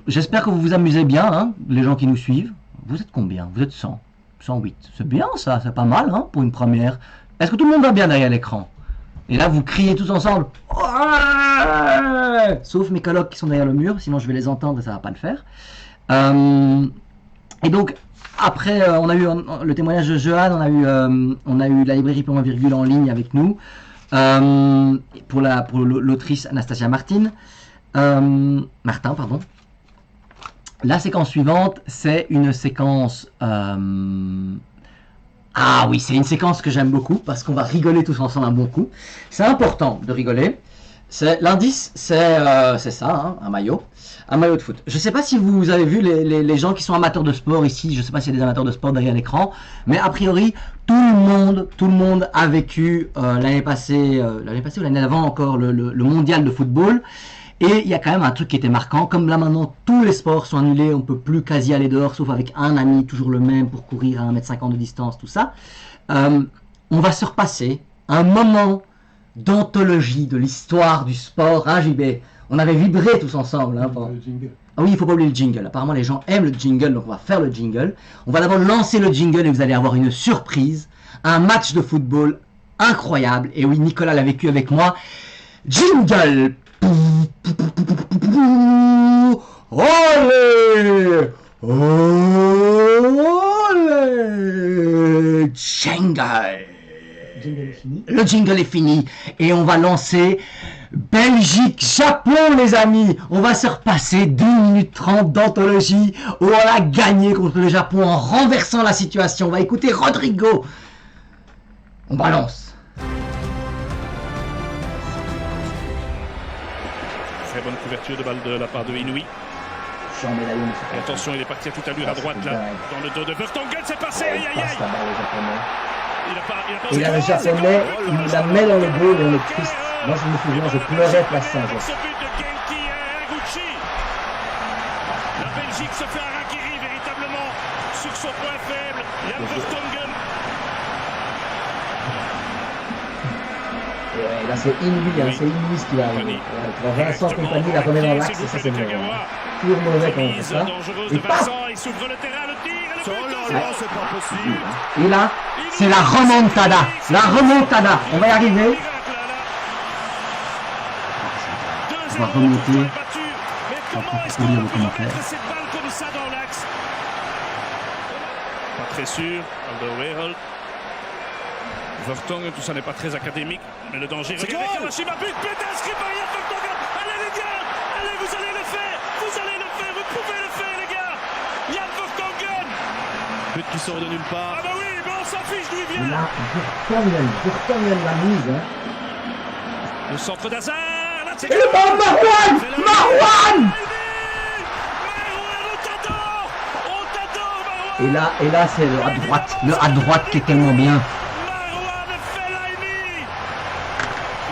j'espère que vous vous amusez bien, hein, les gens qui nous suivent. Vous êtes combien? Vous êtes 100, 108. C'est bien ça, c'est pas mal hein, pour une première. Est-ce que tout le monde va bien derrière l'écran? Et là, vous criez tous ensemble. Ouais, sauf mes colocs qui sont derrière le mur, sinon je vais les entendre et ça va pas le faire. Et donc, après, on a eu le témoignage de Johan, on a eu la librairie Point Virgule en ligne avec nous, pour l'autrice Anastasia Martin, pardon. La séquence suivante, c'est une séquence... Ah oui, c'est une séquence que j'aime beaucoup parce qu'on va rigoler tous ensemble un bon coup. C'est important de rigoler. L'indice, c'est ça, hein, un maillot de foot. Je ne sais pas si vous avez vu les gens qui sont amateurs de sport ici. Je ne sais pas s'il y a des amateurs de sport derrière l'écran, mais a priori tout le monde a vécu l'année passée ou l'année d'avant encore le mondial de football. Et il y a quand même un truc qui était marquant, comme là maintenant tous les sports sont annulés, on ne peut plus quasi aller dehors, sauf avec un ami, toujours le même, pour courir à 1,50 m de distance, tout ça. On va se repasser un moment d'anthologie de l'histoire du sport, hein JB? On avait vibré tous ensemble. Hein, Le jingle. Ah oui, il ne faut pas oublier le jingle. Apparemment les gens aiment le jingle, donc on va faire le jingle. On va d'abord lancer le jingle et vous allez avoir une surprise, un match de football incroyable. Et oui, Nicolas l'a vécu avec moi. Jingle! Olé! Olé! Jingle! Jingle est fini. Le jingle est fini et on va lancer Belgique-Japon les amis. On va se repasser 2 minutes 30 d'anthologie où on a gagné contre le Japon en renversant la situation. On va écouter Rodrigo. On balance. Très bonne couverture de balle de la part de Inouï. Et attention, il est parti à toute allure à droite là, dans le dos de Vertonghen, c'est passé, aïe aïe aïe. Il a le japonais, il la met dans le dos et on est triste. Moi je me souviens, je pleurais place Saint-Jean. Ce but de Genki Haraguchi. La Belgique se fait un harakiri véritablement sur son point faible. Jan Vertonghen. Ouais, là c'est Inouï, hein, c'est Inouï ce qu'il a arrivé. Vincent Compagnie la remet dans l'axe et ça c'est bon. Toujours mauvais quand on fait ça. Dangereuse Et de paf! Vincent, il s'ouvre le terrain, le tir et le but. C'est pas possible. Et là, c'est la remontada. La remontada. On va y arriver. On va remonter. Comment lire le commentaire. cette balle comme ça dans l'axe? Pas très sûr. Alderweireld. Vertonghen, tout ça n'est pas très académique, mais le danger. Regardez Kawashima, but inscrit par Jan Vertonghen. Allez les gars, allez, vous allez le faire, vous pouvez le faire les gars. Jan Vertonghen. But qui sort de nulle part. Ah bah oui, mais on s'en fiche d'où il Et vient. là, Vertonghen la mise. Hein. Le centre d'Hazard. Et le ballon Marouane! Marouane! On t'adore, Marouane. Et là c'est le à droite qui est tellement bien. Marouane Fellaini.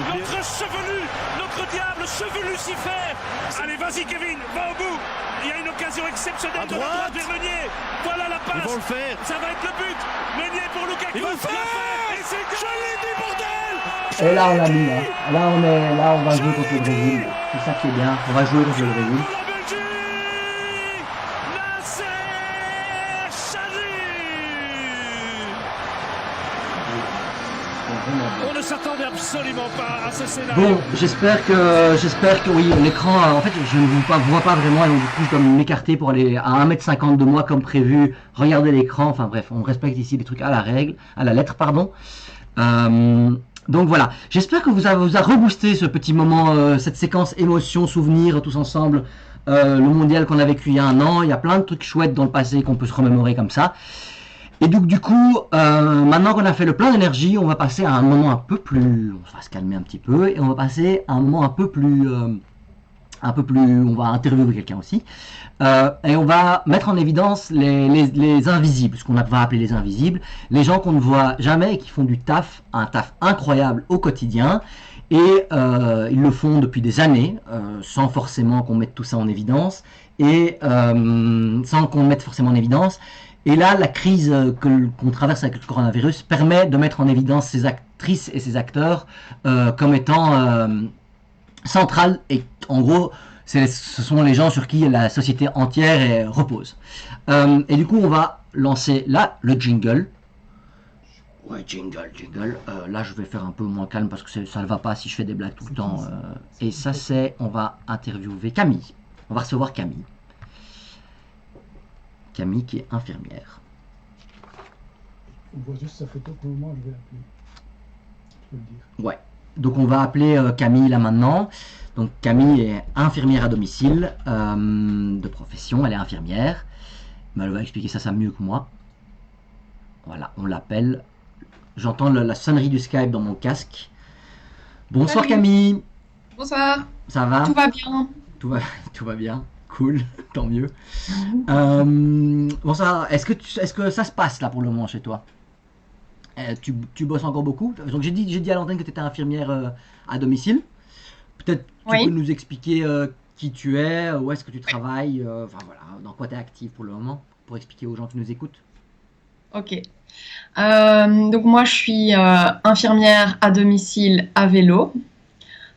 Notre chevelu, notre diable chevelu s'y fait. Allez, vas-y Kevin, va au bout. Il y a une occasion exceptionnelle À de la droite vers Meunier. Voilà la Ils passe. vont le faire. Ça va être le but. Meunier pour Lukaku. Ils vont le Il l'a faire. fait. Et c'est Je l'ai dit, bordel. Et là, on l'a mis. Hein. Là, on va jouer contre le Brésil. C'est ça qui est bien. On va jouer contre le Brésil. Pour la Belgique. Nasser Chadli. On ne s'attendait absolument pas à ce scénario. Bon, j'espère que oui, l'écran, en fait, je ne vois pas vraiment, et donc du coup, je dois m'écarter pour aller à 1m50 de moi comme prévu, regarder l'écran, enfin bref, on respecte ici les trucs à la lettre, pardon. Donc voilà, j'espère que vous a reboosté ce petit moment, cette séquence émotion, souvenir, tous ensemble, le mondial qu'on a vécu il y a 1 an, il y a plein de trucs chouettes dans le passé qu'on peut se remémorer comme ça. Et donc du coup, maintenant qu'on a fait le plein d'énergie, on va passer à un moment un peu plus... On va se calmer un petit peu et on va passer à un moment un peu plus... on va interviewer quelqu'un aussi. Et on va mettre en évidence les invisibles, ce qu'on va appeler les invisibles. Les gens qu'on ne voit jamais et qui font un taf incroyable au quotidien. Et ils le font depuis des années, sans forcément qu'on mette tout ça en évidence. Et sans qu'on mette forcément en évidence. Et là, la crise qu'on traverse avec le coronavirus permet de mettre en évidence ces actrices et ces acteurs comme étant centrales. Et en gros, ce sont les gens sur qui la société entière repose. Et du coup, on va lancer là le jingle. Ouais, jingle. Là, je vais faire un peu moins calme parce que ça ne va pas si je fais des blagues tout le temps. Et ça, on va interviewer Camille. On va recevoir Camille. Camille qui est infirmière. On voit juste sa photo pour le moment, je vais l'appeler. Je peux le dire. Ouais. Donc on va appeler Camille là maintenant. Donc Camille est infirmière à domicile de profession, elle est infirmière. Mais elle va expliquer ça mieux que moi. Voilà, on l'appelle. J'entends la sonnerie du Skype dans mon casque. Bonsoir. Salut. Camille. Bonsoir. Ça va? Tout va bien. Tout va bien. Cool, tant mieux. Bon ça, est-ce que ça se passe là pour le moment chez toi? Tu bosses encore beaucoup? Donc j'ai dit à l'antenne que tu étais infirmière à domicile. Peut-être tu peux nous expliquer qui tu es, où est-ce que tu travailles, enfin voilà, dans quoi tu es active pour le moment, pour expliquer aux gens qui nous écoutent. Ok. Donc moi je suis infirmière à domicile à vélo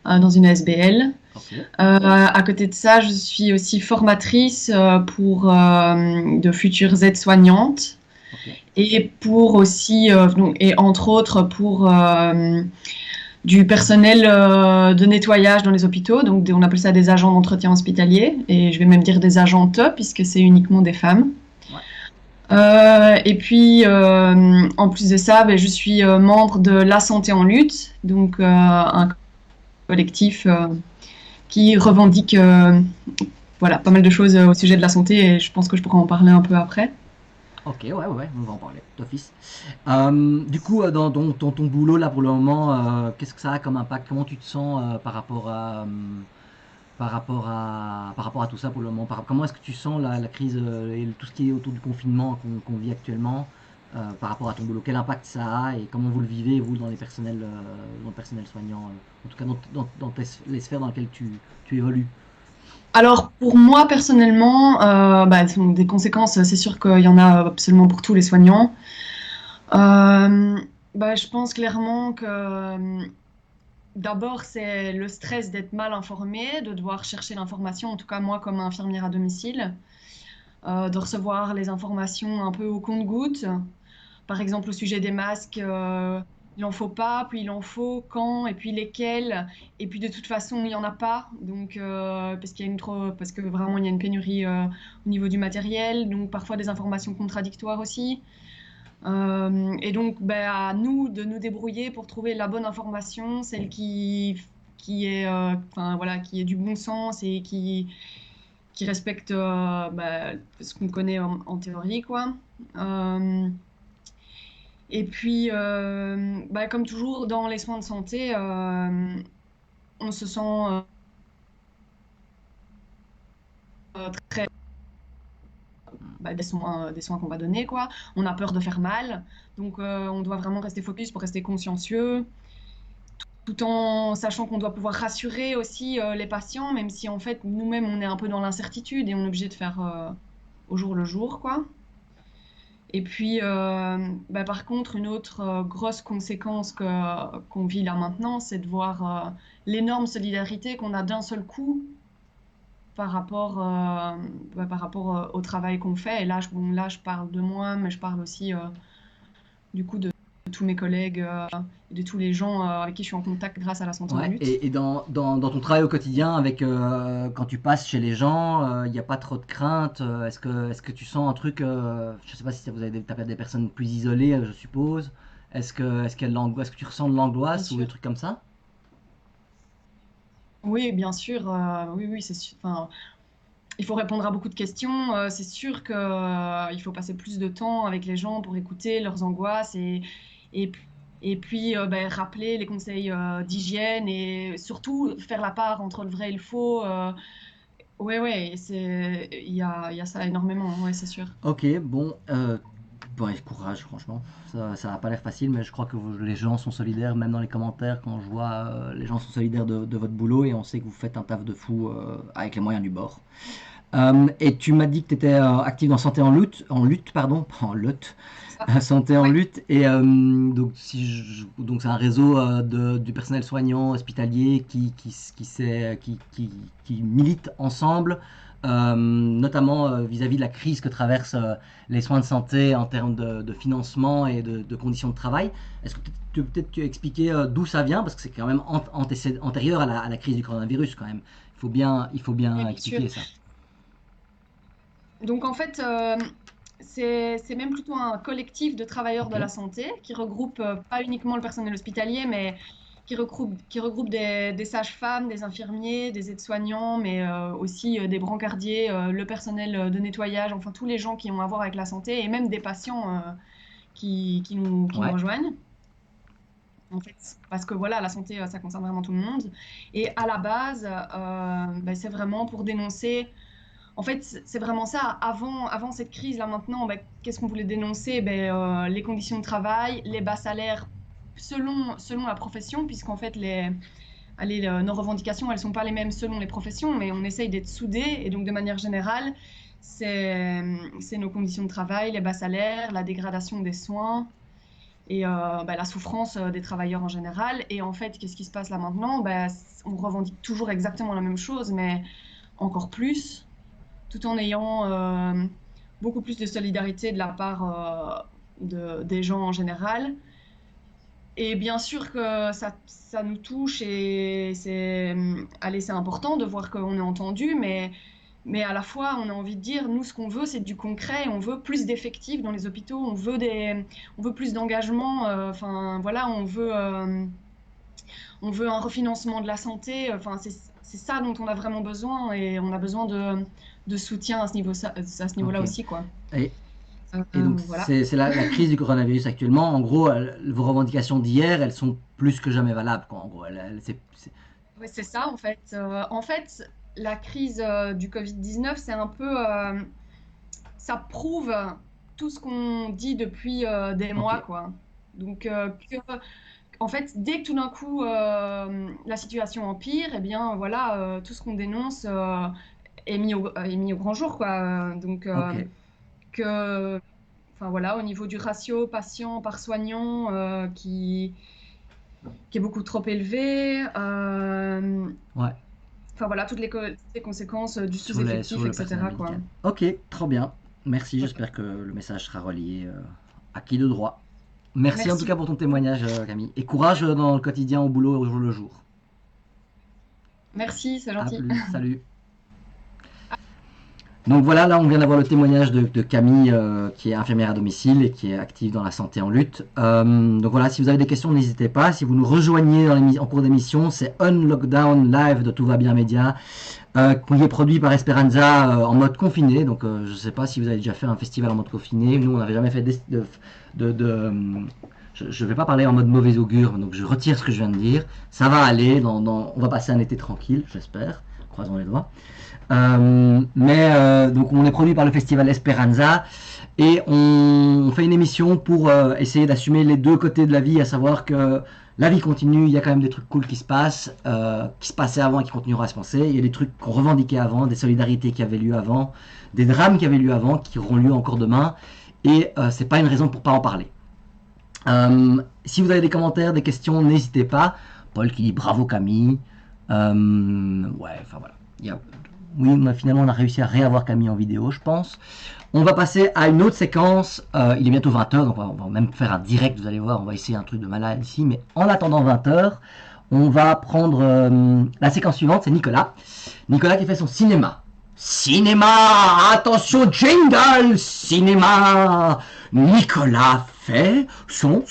dans une SBL. Okay. À côté de ça, je suis aussi formatrice pour de futures aides-soignantes. Okay. Et pour aussi, et entre autres pour du personnel de nettoyage dans les hôpitaux. Donc on appelle ça des agents d'entretien hospitalier. Et je vais même dire des agentes puisque c'est uniquement des femmes. Ouais. Et puis en plus de ça, je suis membre de La Santé en lutte, donc un collectif qui revendique pas mal de choses au sujet de la santé et je pense que je pourrais en parler un peu après. Ok, ouais, on va en parler, d'office. Du coup, dans ton boulot là pour le moment, qu'est-ce que ça a comme impact? Comment tu te sens par rapport à tout ça pour le moment? Comment est-ce que tu sens la crise et tout ce qui est autour du confinement qu'on vit actuellement par rapport à ton boulot? Quel impact ça a et comment vous le vivez, vous, dans le personnel soignant, en tout cas dans les sphères dans lesquelles tu évolues? Alors, pour moi, personnellement, des conséquences, c'est sûr qu'il y en a absolument pour tous les soignants. Je pense clairement que d'abord, c'est le stress d'être mal informé, de devoir chercher l'information, en tout cas moi comme infirmière à domicile, de recevoir les informations un peu au compte-gouttes. Par exemple, au sujet des masques, il n'en faut pas, puis il en faut quand, et puis lesquels, et puis de toute façon, il n'y en a pas, donc, parce que vraiment, il y a une pénurie au niveau du matériel, donc parfois des informations contradictoires aussi. Et donc, à nous de nous débrouiller pour trouver la bonne information, celle qui est du bon sens et qui respecte ce qu'on connaît en théorie, quoi. Et puis, comme toujours dans les soins de santé, on se sent très des soins qu'on va donner, quoi. On a peur de faire mal, donc on doit vraiment rester focus pour rester consciencieux. tout en sachant qu'on doit pouvoir rassurer aussi les patients, même si en fait nous-mêmes on est un peu dans l'incertitude et on est obligé de faire au jour le jour, quoi. Et puis, par contre, une autre grosse conséquence qu'on vit là maintenant, c'est de voir l'énorme solidarité qu'on a d'un seul coup par rapport au travail qu'on fait. Et là, je parle de moi, mais je parle aussi du coup de tous mes collègues et de tous les gens avec qui je suis en contact grâce à la santé en Ouais. lutte. Et dans ton travail au quotidien, avec quand tu passes chez les gens, il n'y a pas trop de crainte. Est-ce que tu sens un truc, je sais pas si vous avez t'as des personnes plus isolées, je suppose. Est-ce que tu ressens de Bien l'angoisse ou des sûr. trucs comme ça? Oui, bien sûr. Oui, oui, c'est sûr. Enfin, il faut répondre à beaucoup de questions. C'est sûr que il faut passer plus de temps avec les gens pour écouter leurs angoisses et, et puis rappeler les conseils d'hygiène et surtout faire la part entre le vrai et le faux. Ouais, ouais, il y a ça énormément, ouais, c'est sûr. Ok, bon, ouais, courage, franchement. Ça n'a pas l'air facile, mais je crois que les gens sont solidaires, même dans les commentaires, quand je vois les gens sont solidaires de votre boulot et on sait que vous faites un taf de fou avec les moyens du bord. Et tu m'as dit que tu étais actif dans Santé en lutte, pardon, pas en lutte, C'est ça. Santé en Ouais, lutte. Et donc, donc c'est un réseau du personnel soignant hospitalier qui milite ensemble, notamment vis-à-vis de la crise que traversent les soins de santé en termes de financement et de conditions de travail. Est-ce que tu peux peut-être expliquer d'où ça vient, parce que c'est quand même antérieur à la crise du coronavirus quand même. Il faut ouais, bien bien sûr. expliquer ça. Donc en fait, c'est même plutôt un collectif de travailleurs Ok. de la santé qui regroupe pas uniquement le personnel hospitalier, mais qui regroupe des sages-femmes, des infirmiers, des aides-soignants, mais aussi des brancardiers, le personnel de nettoyage, enfin tous les gens qui ont à voir avec la santé et même des patients qui nous Ouais. rejoignent. En fait, parce que voilà, la santé, ça concerne vraiment tout le monde. Et à la base, c'est vraiment pour dénoncer. En fait, c'est vraiment ça. Avant cette crise, là maintenant, qu'est-ce qu'on voulait dénoncer? Les conditions de travail, les bas salaires selon la profession, puisqu'en fait, nos revendications, elles sont pas les mêmes selon les professions, mais on essaye d'être soudés. Et donc, de manière générale, c'est nos conditions de travail, les bas salaires, la dégradation des soins et la souffrance des travailleurs en général. Et en fait, qu'est-ce qui se passe là maintenant? On revendique toujours exactement la même chose, mais encore plus, tout en ayant beaucoup plus de solidarité de la part des gens en général. Et bien sûr que ça nous touche et c'est important de voir qu'on est entendu, mais à la fois, on a envie de dire, nous, ce qu'on veut, c'est du concret. On veut plus d'effectifs dans les hôpitaux. On veut plus d'engagement. Enfin, voilà, on veut un refinancement de la santé. Enfin, c'est ça dont on a vraiment besoin et on a besoin de soutien à ce niveau-là Ok. aussi, quoi. Et, et donc, Voilà. c'est la crise du coronavirus actuellement. En gros, vos revendications d'hier, elles sont plus que jamais valables, quoi. En gros, Oui, c'est ça, en fait. En fait, la crise du Covid-19, c'est un peu, ça prouve tout ce qu'on dit depuis des ok, mois, quoi. Donc, en fait, dès que tout d'un coup la situation empire, eh bien, voilà, tout ce qu'on dénonce est mis au grand jour, quoi. Donc, ok. que, enfin voilà, au niveau du ratio patient par soignant qui est beaucoup trop élevé. Ouais, Enfin voilà, toutes les conséquences du sur sous-effectif, le etc. personnel quoi. médical. Ok, trop bien. Merci, Ouais. j'espère que le message sera relié à qui de droit. Merci en tout cas Merci. pour ton témoignage, Camille. Et courage dans le quotidien, au boulot, au jour le jour. Merci, c'est À gentil. plus, salut. Donc voilà, là on vient d'avoir le témoignage de Camille qui est infirmière à domicile et qui est active dans la santé en lutte. Donc voilà, si vous avez des questions, n'hésitez pas. Si vous nous rejoignez en cours d'émission, c'est Unlockdown Live de Tout va bien Média, qui est produit par Esperanza en mode confiné. Donc je ne sais pas si vous avez déjà fait un festival en mode confiné. Nous, on n'avait jamais fait je ne vais pas parler en mode mauvais augure, donc je retire ce que je viens de dire. Ça va aller, on va passer un été tranquille, j'espère. Croisons les doigts. Donc on est produit par le festival Esperanza Et on fait une émission pour essayer d'assumer les deux côtés de la vie, à savoir que la vie continue, il y a quand même des trucs cool qui se passaient avant et qui continueront à se passer. Il y a des trucs qu'on revendiquait avant, des solidarités qui avaient lieu avant, des drames qui avaient lieu avant, qui auront lieu encore demain. Et c'est pas une raison pour pas en parler. Si vous avez des commentaires, des questions, n'hésitez pas. Paul qui dit bravo Camille. Ouais, enfin voilà. Oui, finalement on a réussi à réavoir Camille en vidéo, je pense. On va passer à une autre séquence. Il est bientôt 20h, donc on va même faire un direct, vous allez voir. On va essayer un truc de malade ici. Mais en attendant 20h, on va prendre la séquence suivante. C'est Nicolas. Nicolas qui fait son cinéma. Cinéma! Attention, jingle! Cinéma! Nicolas fait son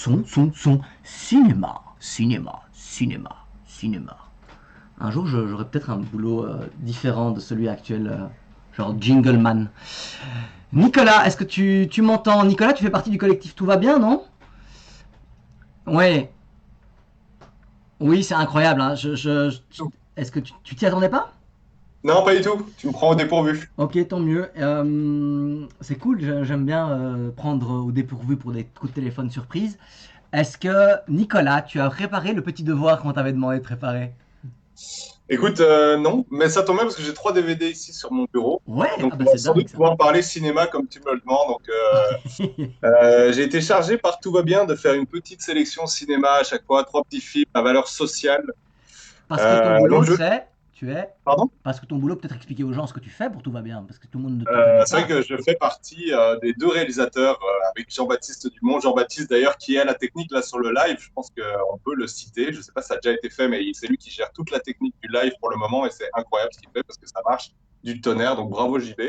cinéma. Cinéma. Un jour, j'aurai peut-être un boulot différent de celui actuel, genre jingleman. Nicolas, est-ce que tu m'entends? Nicolas, tu fais partie du collectif Tout va bien, non? Ouais. Oui, c'est incroyable. Hein. Est-ce que tu t'y attendais pas? Non, pas du tout. Tu me prends au dépourvu. Ok, tant mieux. C'est cool, j'aime bien prendre au dépourvu pour des coups de téléphone surprise. Est-ce que, Nicolas, tu as préparé le petit devoir qu'on t'avait demandé de préparer? Écoute, non, mais ça tombe bien parce que j'ai 3 DVD ici sur mon bureau. Ouais, Donc, ah on bah va c'est sans dingue doute ça. pouvoir parler cinéma comme tu me le demandes. Donc, j'ai été chargé par Tout va bien de faire une petite sélection cinéma à chaque fois, 3 petits films à valeur sociale. Parce que ton boulot, Donc, je... Pardon? Parce que ton boulot, peut-être expliquer aux gens ce que tu fais pour Tout va bien, parce que tout le monde ne te connaît c'est vrai pas. que je fais partie des 2 réalisateurs avec Jean-Baptiste Dumont. Jean-Baptiste, d'ailleurs, qui est à la technique là sur le live. Je pense qu'on peut le citer. Je ne sais pas si ça a déjà été fait, mais c'est lui qui gère toute la technique du live pour le moment. Et c'est incroyable ce qu'il fait parce que ça marche du tonnerre. Donc bravo JB.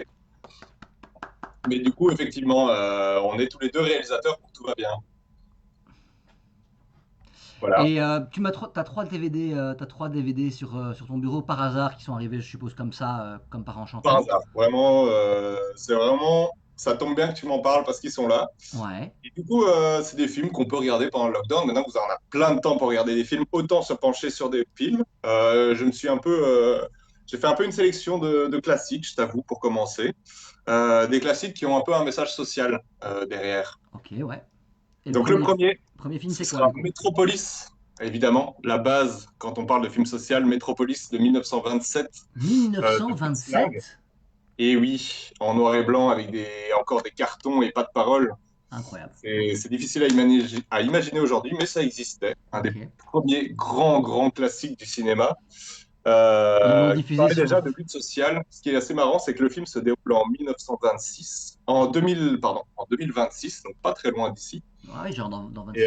Mais du coup, effectivement, on est tous les 2 réalisateurs pour Tout va bien. Voilà. Et t'as 3 DVD sur ton bureau par hasard qui sont arrivés, je suppose, comme ça, comme par Par enchantement. hasard. Vraiment, c'est vraiment. Ça tombe bien que tu m'en parles parce qu'ils sont là. Ouais. Et du coup, c'est des films qu'on peut regarder pendant le lockdown. Maintenant que vous en avez plein de temps pour regarder des films, autant se pencher sur des films. Je me suis un peu. J'ai fait un peu une sélection de classiques, je t'avoue, pour commencer. Des classiques qui ont un peu un message social derrière. Ok, ouais. Et Donc le premier film, ce c'est quoi sera du coup? Metropolis. Évidemment, la base, quand on parle de film social, Metropolis de 1927. 1927? Et oui, en noir et blanc, avec encore des cartons et pas de paroles. Incroyable. C'est difficile à imaginer aujourd'hui, mais ça existait. Un des Ok. premiers grands classiques du cinéma. Ils l'ont Qui diffusé parlait sur... déjà de lutte sociale. Ce qui est assez marrant, c'est que le film se déroule en 1926, en 2026, donc pas très loin d'ici. Ouais, genre dans 26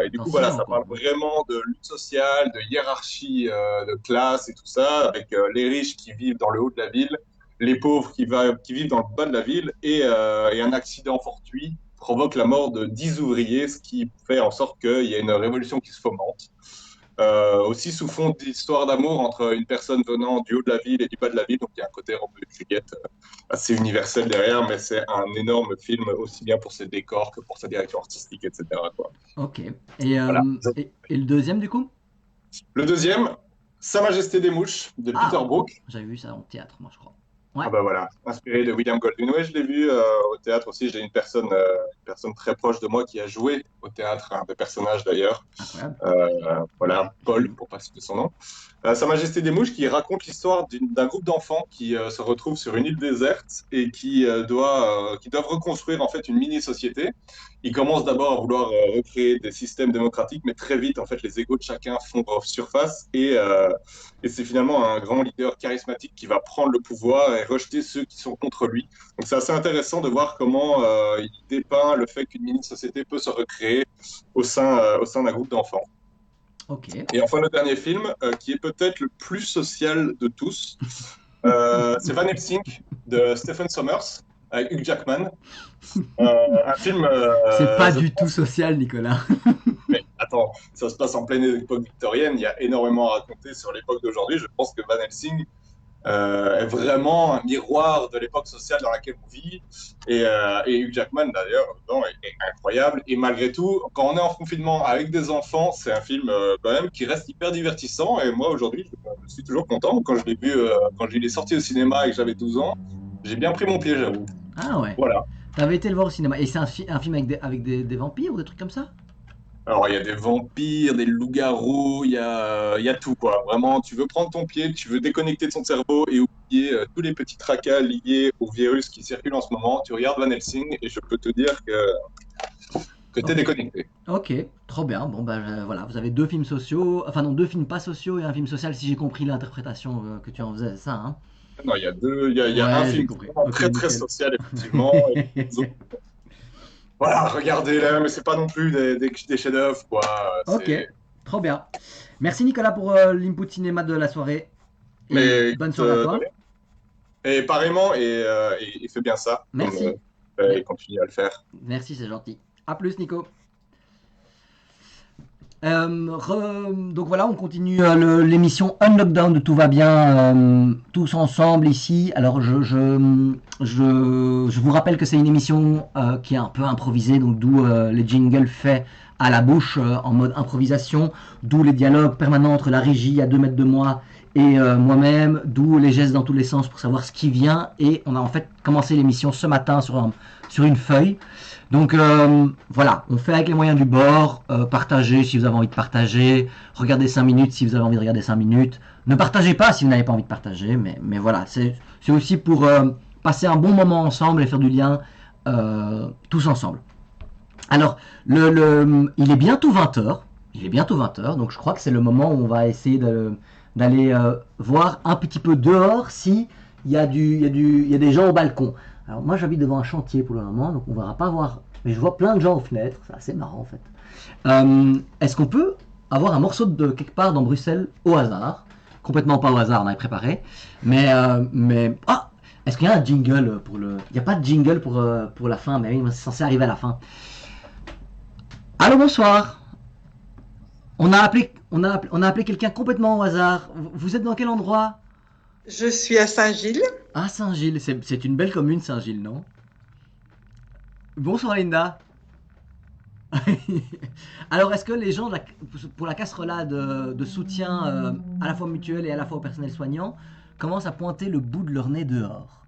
Et du dans coup, 6 voilà, ans, ça quoi. parle vraiment de lutte sociale, de hiérarchie de classe et tout ça, avec les riches qui vivent dans le haut de la ville, les pauvres qui vivent dans le bas de la ville, et un accident fortuit provoque la mort de 10 ouvriers, ce qui fait en sorte qu'il y a une révolution qui se fomente. Aussi sous fond d'histoire d'amour entre une personne venant du haut de la ville et du bas de la ville, donc il y a un côté Roméo et Juliette assez universel derrière, mais c'est un énorme film aussi bien pour ses décors que pour sa direction artistique, etc. quoi. Ok. Et, Voilà. et le deuxième, du coup? Le deuxième, Sa Majesté des Mouches de Peter Brook. J'avais vu ça en théâtre, moi, je crois. Ouais. Ah bah voilà, inspiré de William Goldwyn. Ouais, je l'ai vu au théâtre aussi. J'ai une personne très proche de moi qui a joué au théâtre, un des personnages d'ailleurs. Incroyable. Voilà, Paul, pour pas citer son nom. Sa Majesté des Mouches qui raconte l'histoire d'un groupe d'enfants qui se retrouvent sur une île déserte et qui doivent reconstruire en fait une mini-société. Ils commencent d'abord à vouloir recréer des systèmes démocratiques, mais très vite, en fait, les égos de chacun font surface et c'est finalement un grand leader charismatique qui va prendre le pouvoir et rejeter ceux qui sont contre lui. Donc c'est assez intéressant de voir comment il dépeint le fait qu'une mini-société peut se recréer au sein d'un groupe d'enfants. Ok. Et enfin, le dernier film, qui est peut-être le plus social de tous, c'est Van Helsing de Stephen Sommers avec Hugh Jackman. Un film. C'est pas du tout social, Nicolas. Mais attends, ça se passe en pleine époque victorienne, il y a énormément à raconter sur l'époque d'aujourd'hui. Je pense que Van Helsing est vraiment un miroir de l'époque sociale dans laquelle on vit. Et Hugh Jackman, d'ailleurs, est incroyable. Et malgré tout, quand on est en confinement avec des enfants, c'est un film quand même qui reste hyper divertissant. Et moi, aujourd'hui, je suis toujours content. Quand je l'ai vu, quand il est sorti au cinéma et que j'avais 12 ans, j'ai bien pris mon pied, j'avoue. Ah ouais. Voilà. T'avais été le voir au cinéma. Et c'est un film avec des vampires ou des trucs comme ça? Alors, il y a des vampires, des loups-garous, il y a tout, quoi. Vraiment, tu veux prendre ton pied, tu veux déconnecter de ton cerveau et oublier tous les petits tracas liés au virus qui circule en ce moment. Tu regardes Van Helsing et je peux te dire que t'es déconnecté. Ok, trop bien. Bon, bah voilà, vous avez deux films sociaux, enfin non, deux films pas sociaux et un film social, si j'ai compris l'interprétation que tu en faisais, c'est ça, hein? Non, il y a il y a Ouais, un j'ai film compris. vraiment Ok, très très nickel. social, effectivement. Et les autres, voilà, regardez-les, mais c'est pas non plus des chefs-d'œuvre, quoi. Ok, trop bien. Merci Nicolas pour l'input cinéma de la soirée. Et Mais bonne soirée à toi. et pareillement, et fais bien ça. Merci. Et continue à le faire. Merci, c'est gentil. À plus Nico. Donc voilà, on continue l'émission Unlockdown de Tout va bien, tous ensemble ici. Alors je vous rappelle que c'est une émission qui est un peu improvisée, donc d'où les jingles faits à la bouche en mode improvisation, d'où les dialogues permanents entre la régie à 2 mètres de moi et moi-même, d'où les gestes dans tous les sens pour savoir ce qui vient. Et on a en fait commencé l'émission ce matin sur une feuille. Donc voilà, on fait avec les moyens du bord, partagez si vous avez envie de partager, regardez 5 minutes si vous avez envie de regarder 5 minutes, ne partagez pas si vous n'avez pas envie de partager, mais voilà, c'est aussi pour passer un bon moment ensemble et faire du lien tous ensemble. Alors, il est bientôt 20h, donc je crois que c'est le moment où on va essayer d'aller voir un petit peu dehors si il y a des gens au balcon. Alors moi j'habite devant un chantier pour le moment, donc on ne verra pas voir, mais je vois plein de gens aux fenêtres, c'est assez marrant en fait. Est-ce qu'on peut avoir un morceau de quelque part dans Bruxelles au hasard? Complètement pas au hasard, on avait préparé, mais ah, est-ce qu'il y a un jingle pour le... Il n'y a pas de jingle pour la fin, mais oui, c'est censé arriver à la fin. Allô, bonsoir. On a appelé quelqu'un complètement au hasard. Vous êtes dans quel endroit? Je suis à Saint-Gilles. Ah, Saint-Gilles, c'est une belle commune, Saint-Gilles, non? Bonsoir, Linda. Alors, est-ce que les gens, pour la casserolade de soutien à la fois mutuel et à la fois au personnel soignant, commencent à pointer le bout de leur nez dehors?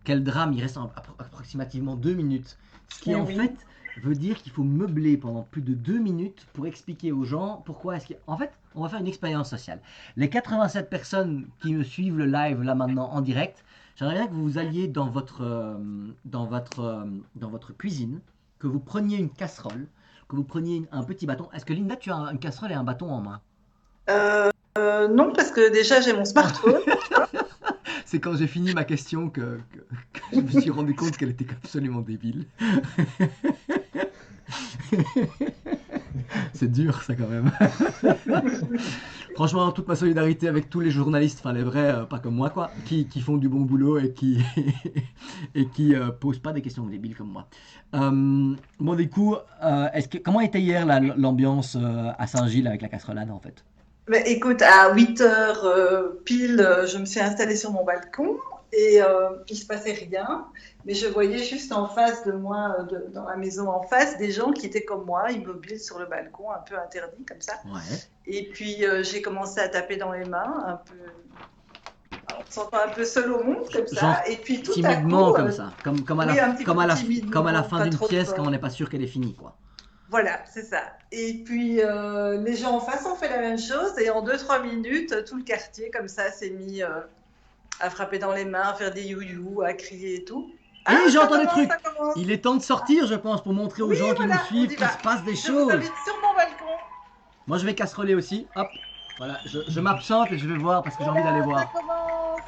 Quel drame, il reste approximativement 2 minutes. Ce qui, en fait, veut dire qu'il faut meubler pendant plus de 2 minutes pour expliquer aux gens pourquoi est-ce qu'en fait, on va faire une expérience sociale. Les 87 personnes qui me suivent le live là maintenant en direct, j'aimerais bien que vous alliez dans votre cuisine, que vous preniez une casserole, que vous preniez un petit bâton. Est-ce que Linda, tu as une casserole et un bâton en main? Non, parce que déjà j'ai mon smartphone. C'est quand j'ai fini ma question que je me suis rendu compte qu'elle était absolument débile. C'est dur ça quand même. Franchement, toute ma solidarité avec tous les journalistes, enfin les vrais, pas comme moi quoi, qui font du bon boulot et qui posent pas des questions débiles comme moi. Bon du coup, comment était hier l'ambiance à Saint-Gilles avec la casserolade en fait? Mais écoute, à 8h pile, je me suis installée sur mon balcon et il se passait rien. Mais je voyais juste en face de moi, dans la maison en face, des gens qui étaient comme moi, immobiles sur le balcon, un peu interdits comme ça. Ouais. Et puis j'ai commencé à taper dans les mains, un peu, en me sentant un peu seule au monde comme Genre ça. Et puis tout timidement à coup, comme ça, comme à oui, un petit peu comme à la timidement, fin pas d'une trop pièce fort. quand on n'est pas sûr qu'elle est finie quoi. Voilà, c'est ça. Et puis les gens en face ont fait la même chose et en 2-3 minutes, tout le quartier comme ça s'est mis à frapper dans les mains, à faire des you-you, à crier et tout. Et j'entends ça des commence, trucs. ça commence. Il est temps de sortir, je pense, pour montrer aux Oui, gens qui voilà, nous suivent on y qu'il va. se passe des Je vous choses. invite sur mon balcon. Moi, je vais casseroler aussi. Hop, voilà, je m'absente et je vais voir parce que j'ai envie d'aller Ça voir. commence.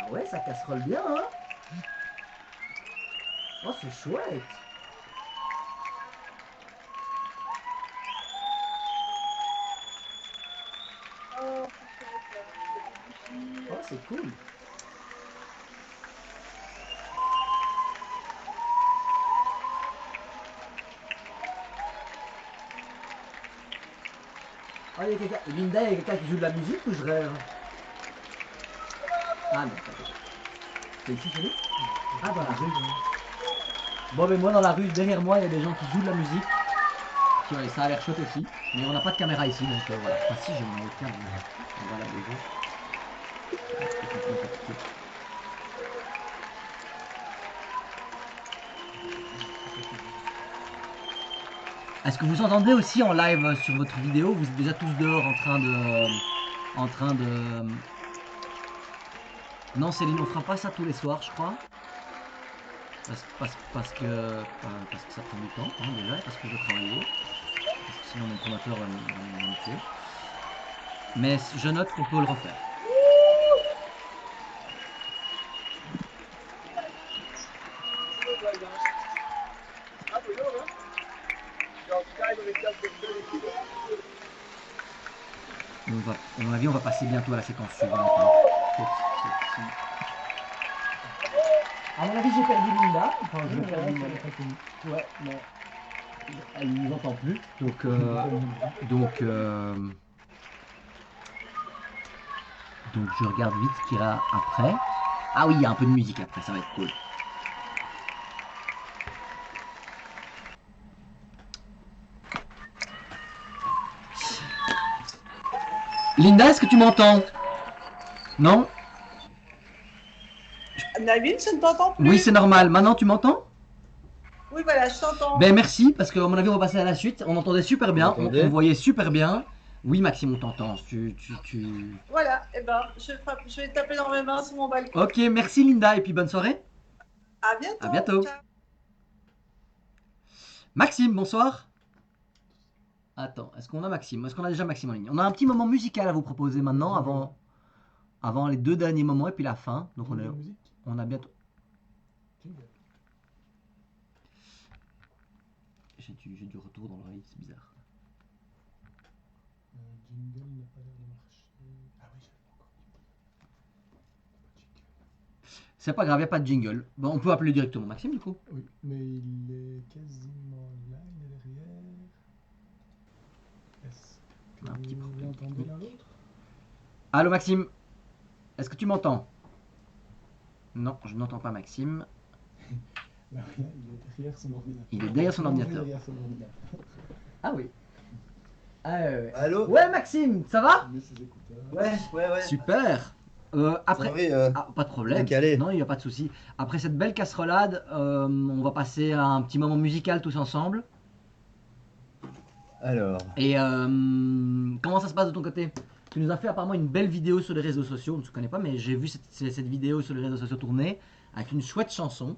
Ah ouais, ça casserole bien, hein? Oh, c'est chouette. Oh, c'est cool. Oh, il y a quelqu'un. Linda, il y a quelqu'un qui joue de la musique ou je rêve? Ah non, c'est ici chez nous? Ah, dans la rue. Bon, mais moi, dans la rue, derrière moi, il y a des gens qui jouent de la musique. Tu vois, ça a l'air chouette aussi, mais on n'a pas de caméra ici, donc voilà. Enfin si, j'ai mon webcam, mais on va la bouger. Est-ce que vous entendez aussi en live sur votre vidéo? Vous êtes déjà tous dehors en train de... Non, Céline, on fera pas ça tous les soirs, je crois. Parce que ça prend du temps, hein, déjà, et parce que je dois travailler. Parce que sinon mon promoteur va me tuer. Mais je note qu'on peut le refaire. À mon avis, on va passer bientôt à la séquence suivante. Hein. À mon avis, j'ai perdu Linda. Enfin, je l'ai perdu. Ouais, mais elle ne nous entend plus. Donc je regarde vite ce qu'il y a après. Ah oui, il y a un peu de musique après, ça va être cool. Linda, est-ce que tu m'entends? Non? Navin, je ne t'entends plus. Oui, c'est normal. Maintenant, tu m'entends? Oui, voilà, je t'entends. Ben merci, parce qu'à mon avis, on va passer à la suite. On entendait super bien, on voyait super bien. Oui, Maxime, on t'entend. Voilà, et ben, je vais taper dans mes mains sur mon balcon. Ok, merci Linda, et puis bonne soirée. À bientôt. À bientôt. Ciao. Maxime, bonsoir. Attends, est-ce qu'on a Maxime? Est-ce qu'on a déjà Maxime en ligne? On a un petit moment musical à vous proposer maintenant, avant les 2 derniers moments et puis la fin. Donc on a bientôt... J'ai du retour dans l'oreille, c'est bizarre. Jingle n'a pas l'air de marcher. Ah oui, j'avais encore C'est pas grave, il n'y a pas de jingle. Bon, on peut appeler directement Maxime du coup. Oui, mais il est quasiment là, il est derrière. Est-ce que vous l'entendez l'un l'autre? Allô Maxime, est-ce que tu m'entends? Non, je n'entends pas Maxime. Là, il est derrière son ordinateur. Il est derrière son ordinateur. Ah oui. Allô? Ouais Maxime, ça va? Ouais. Super. Après, pas de problème. Décalé. Non, il n'y a pas de souci. Après cette belle casserolade, on va passer à un petit moment musical tous ensemble. Alors. Et comment ça se passe de ton côté? Tu nous as fait apparemment une belle vidéo sur les réseaux sociaux. On ne se connaît pas, mais j'ai vu cette vidéo sur les réseaux sociaux tourner avec une chouette chanson,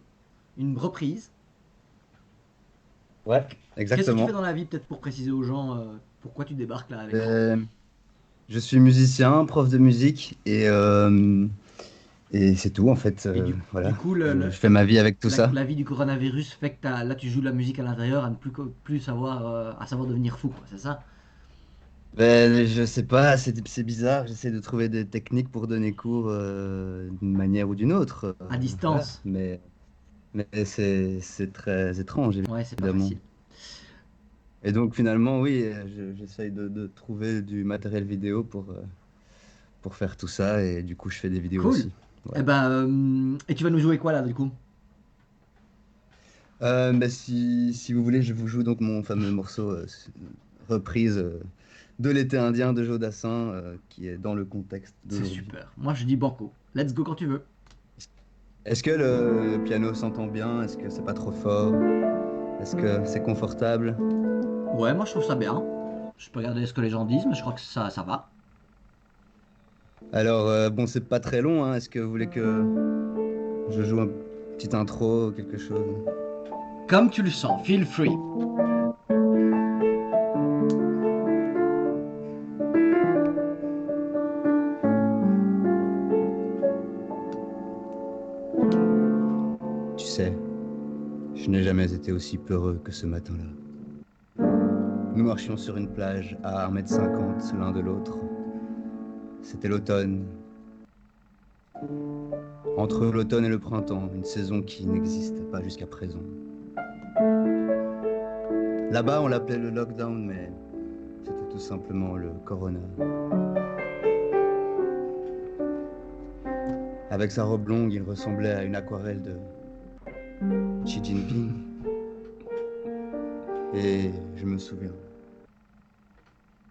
une reprise. Ouais, exactement. Qu'est-ce que tu fais dans la vie, peut-être pour préciser aux gens pourquoi tu débarques là avec Je suis musicien, prof de musique et c'est tout en fait. Voilà. Du coup, je fais ma vie avec tout ça. La vie du coronavirus fait que là tu joues de la musique à l'intérieur à ne plus savoir, à savoir devenir fou, c'est ça? Je sais pas, c'est bizarre. J'essaie de trouver des techniques pour donner cours d'une manière ou d'une autre. À distance. Voilà. Mais c'est très étrange, ouais, c'est pas évidemment. facile. Et donc finalement, oui, j'essaye de trouver du matériel vidéo pour faire tout ça. Et du coup, je fais des vidéos cool. aussi. Ouais. Et tu vas nous jouer quoi là, du coup? Si vous voulez, je vous joue donc mon fameux morceau reprise de l'été indien de Joe Dassin, qui est dans le contexte de. C'est super. Moi, je dis banco. Let's go quand tu veux. Est-ce que le piano s'entend bien? Est-ce que c'est pas trop fort? Est-ce que c'est confortable? Ouais, moi je trouve ça bien. Je peux regarder ce que les gens disent, mais je crois que ça va. Alors, bon, c'est pas très long, hein. Est-ce que vous voulez que je joue un petit intro, quelque chose? Comme tu le sens, feel free. Tu sais, je n'ai jamais été aussi peureux que ce matin-là. Nous marchions sur une plage à 1,50 m l'un de l'autre. C'était l'automne. Entre l'automne et le printemps, une saison qui n'existe pas jusqu'à présent. Là-bas, on l'appelait le lockdown, mais c'était tout simplement le corona. Avec sa robe longue, il ressemblait à une aquarelle de Xi Jinping. Et je me souviens.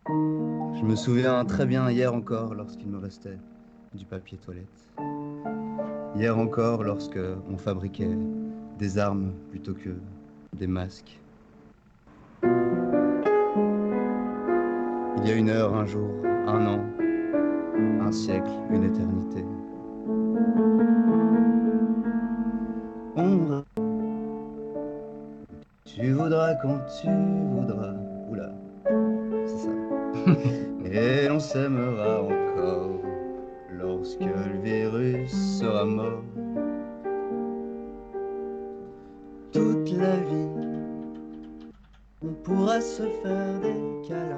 Je me souviens très bien hier encore lorsqu'il me restait du papier toilette. Hier encore lorsque on fabriquait des armes plutôt que des masques. Il y a une heure, un jour, un an, un siècle, une éternité. On... Tu voudras quand tu voudras. Oula, c'est ça. Et on s'aimera encore lorsque le virus sera mort. Toute la vie, on pourra se faire des câlins.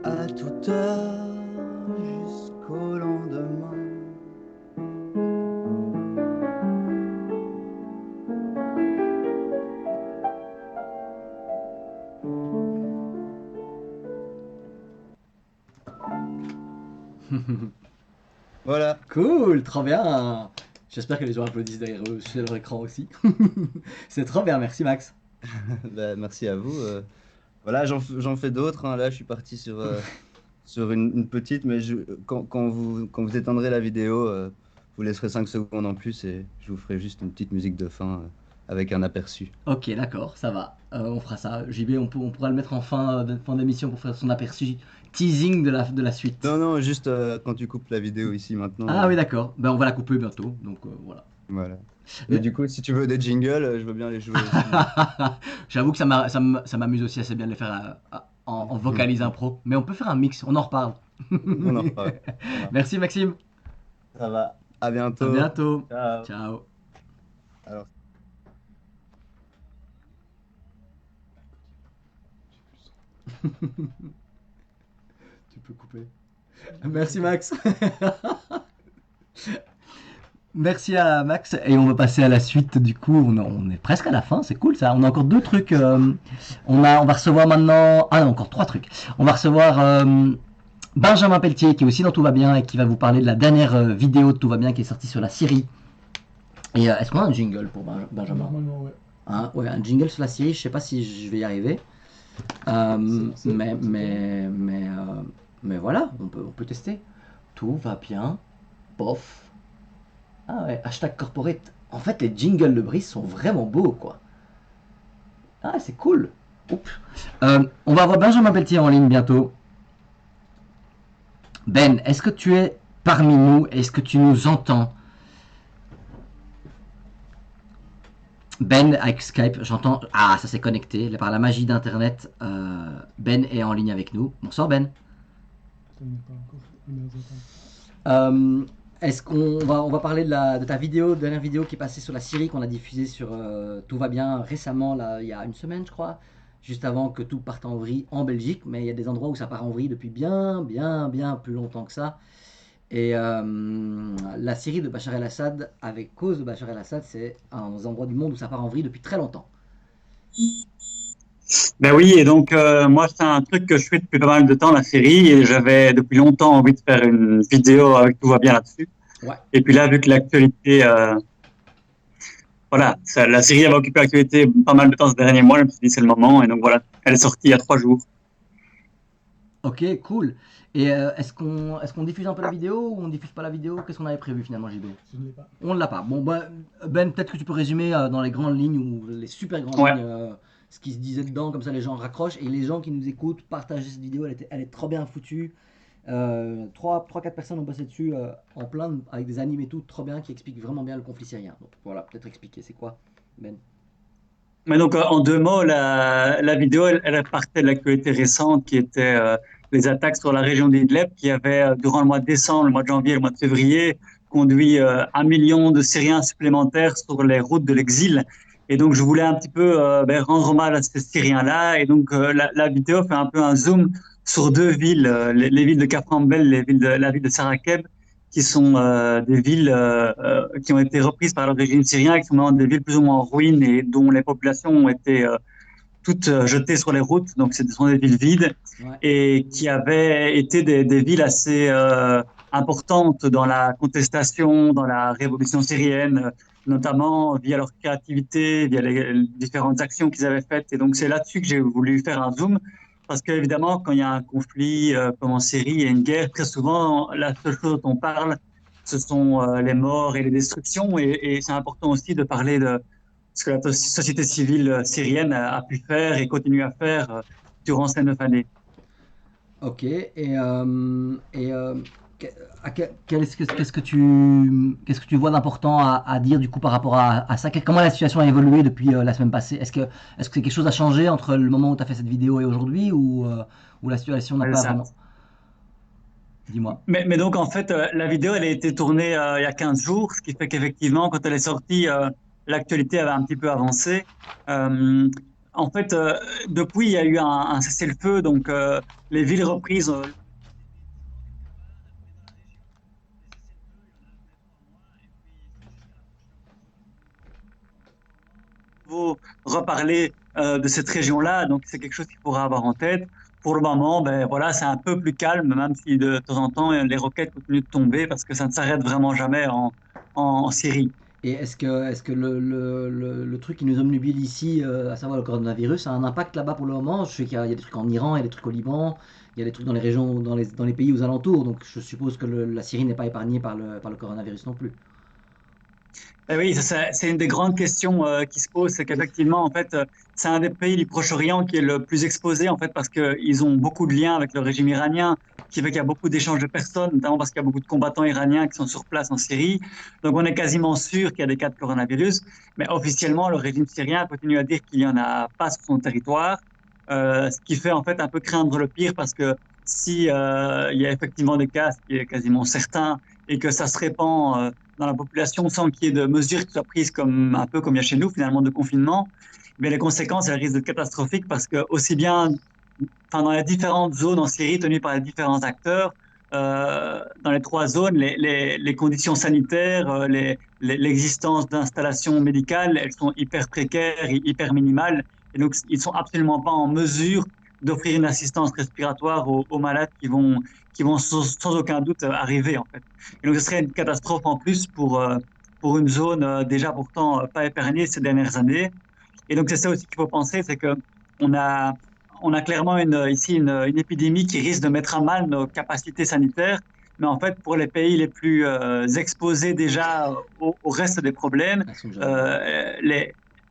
À toute heure jusqu'au lendemain. Voilà. Cool, trop bien. J'espère que les gens applaudissent derrière eux sur leur écran aussi. C'est trop bien, merci Max. Bah, merci à vous. Voilà, j'en fais d'autres. Hein. Là, je suis parti sur, sur une petite, mais quand vous éteindrez la vidéo, vous laisserez 5 secondes en plus et je vous ferai juste une petite musique de fin avec un aperçu. Ok, d'accord, ça va. On fera ça. JB, on pourra le mettre en fin d'émission pour faire son aperçu teasing de la suite. Non, juste quand tu coupes la vidéo ici maintenant. Ah oui, d'accord. Ben, on va la couper bientôt, donc voilà. Voilà. Et du coup, si tu veux des jingles, je veux bien les jouer aussi. J'avoue que ça m'amuse aussi assez bien de les faire en vocalise impro. Mais on peut faire un mix, on en reparle. On en reparle. Merci Maxime. Ça va. À bientôt. À bientôt. Ciao. Ciao. Alors. Tu peux couper. Merci Max. Merci à Max et on va passer à la suite. Du coup, on est presque à la fin, c'est cool ça. On a encore 2 trucs. On va recevoir maintenant. Ah non, encore 3 trucs. On va recevoir Benjamin Pelletier qui est aussi dans Tout va bien et qui va vous parler de la dernière vidéo de Tout va bien qui est sortie sur la Syrie. Et est-ce qu'on a un jingle pour Benjamin? Normalement, ouais. Hein, ouais, un jingle sur la Syrie. Je sais pas si je vais y arriver. Mais voilà, on peut tester. Tout va bien. Pof. Ah ouais, hashtag corporate. En fait, les jingles de Brice sont vraiment beaux, quoi. Ah, c'est cool. Oups. On va avoir Benjamin Pelletier en ligne bientôt. Ben, est-ce que tu es parmi nous? Est-ce que tu nous entends? Ben, avec Skype, j'entends... Ah, ça s'est connecté. Par la magie d'Internet, Ben est en ligne avec nous. Bonsoir, Ben. Ça n'est pas encore. Est-ce qu'on va parler de ta vidéo, dernière vidéo qui est passée sur la Syrie, qu'on a diffusée sur Tout va bien récemment, là, il y a une semaine, je crois, juste avant que tout parte en vrille en Belgique. Mais il y a des endroits où ça part en vrille depuis bien plus longtemps que ça. Et la Syrie de Bachar el-Assad, avec cause de Bachar el-Assad, c'est un des endroits du monde où ça part en vrille depuis très longtemps. Ben oui, et donc moi c'est un truc que je fais depuis pas mal de temps, la Syrie, et j'avais depuis longtemps envie de faire une vidéo avec Tout va bien là-dessus. Ouais. Et puis là, vu que l'actualité, voilà, la Syrie avait occupé l'actualité pas mal de temps ces derniers mois, je me suis dit c'est le moment, et donc voilà, elle est sortie il y a 3 jours. Ok, cool. Et est-ce qu'on diffuse un peu la vidéo ou on diffuse pas la vidéo? Qu'est-ce qu'on avait prévu finalement, JB? Je ne l'ai pas. On ne l'a pas. Bon, Ben, peut-être que tu peux résumer dans les grandes lignes ou les super grandes Ouais. lignes ce qui se disait dedans, comme ça les gens raccrochent. Et les gens qui nous écoutent, partagez cette vidéo, elle est trop bien foutue. 3-4 personnes ont bossé dessus en plein, avec des animes et tout, trop bien, qui expliquent vraiment bien le conflit syrien. Donc voilà, peut-être expliquer, c'est quoi, Ben? Mais donc en 2 mots, la vidéo, elle partait de l'actualité récente qui était les attaques sur la région d'Idlib qui avaient, durant le mois de décembre, le mois de janvier et le mois de février, conduit 1 million de Syriens supplémentaires sur les routes de l'exil. Et donc, je voulais un petit peu rendre hommage à ces Syriens-là. Et donc, la vidéo fait un peu un zoom sur 2 villes, les villes de Kaframbel, la ville de Sarakeb, qui sont des villes qui ont été reprises par le régime syrien, qui sont maintenant des villes plus ou moins en ruine et dont les populations ont été toutes jetées sur les routes. Donc, ce sont des villes vides et qui avaient été des villes assez importantes dans la contestation, dans la révolution syrienne, notamment via leur créativité, via les différentes actions qu'ils avaient faites. Et donc, c'est là-dessus que j'ai voulu faire un zoom. Parce qu'évidemment, quand il y a un conflit comme en Syrie, il y a une guerre, très souvent, la seule chose dont on parle, ce sont les morts et les destructions. Et c'est important aussi de parler de ce que la société civile syrienne a pu faire et continue à faire durant ces 9 années. Ok, qu'est-ce que tu vois d'important à dire du coup par rapport à ça? Comment la situation a évolué depuis la semaine passée? Est-ce que quelque chose a changé entre le moment où tu as fait cette vidéo et aujourd'hui, ou la situation n'a Ouais, pas ça. vraiment... Dis-moi. Mais donc, en fait, la vidéo, elle a été tournée il y a 15 jours, ce qui fait qu'effectivement, quand elle est sortie, l'actualité avait un petit peu avancé. En fait, depuis, il y a eu un cessez-le-feu, donc les villes reprises. Reparler de cette région-là, donc c'est quelque chose qu'il faudra avoir en tête. Pour le moment, ben voilà, c'est un peu plus calme, même si de temps en temps les roquettes continuent de tomber, parce que ça ne s'arrête vraiment jamais en Syrie. Et est-ce que le truc qui nous obnubile ici, à savoir le coronavirus, a un impact là-bas pour le moment? Je sais qu'il y a des trucs en Iran, il y a des trucs au Liban, il y a des trucs dans les régions, dans les pays aux alentours, donc je suppose que la Syrie n'est pas épargnée par le coronavirus non plus. Eh oui, c'est une des grandes questions qui se posent, c'est qu'effectivement, en fait, c'est un des pays du Proche-Orient qui est le plus exposé, en fait, parce qu'ils ont beaucoup de liens avec le régime iranien, qui fait qu'il y a beaucoup d'échanges de personnes, notamment parce qu'il y a beaucoup de combattants iraniens qui sont sur place en Syrie. Donc, on est quasiment sûr qu'il y a des cas de coronavirus, mais officiellement, le régime syrien continue à dire qu'il n'y en a pas sur son territoire, ce qui fait en fait un peu craindre le pire, parce que si il y a effectivement des cas, ce qui est quasiment certain, et que ça se répand dans la population sans qu'il y ait de mesures qui soient prises un peu comme il y a chez nous finalement de confinement, mais les conséquences elles risquent d'être catastrophiques, parce que aussi bien dans les différentes zones en Syrie tenues par les différents acteurs, dans les 3 zones, les conditions sanitaires, l'existence d'installations médicales, elles sont hyper précaires et hyper minimales, et donc ils sont absolument pas en mesure d'offrir une assistance respiratoire aux malades qui vont sans aucun doute arriver, en fait. Et donc, ce serait une catastrophe en plus pour une zone déjà pourtant pas épargnée ces dernières années. Et donc, c'est ça aussi qu'il faut penser, c'est que on a clairement ici une épidémie qui risque de mettre à mal nos capacités sanitaires. Mais en fait, pour les pays les plus exposés déjà au reste des problèmes,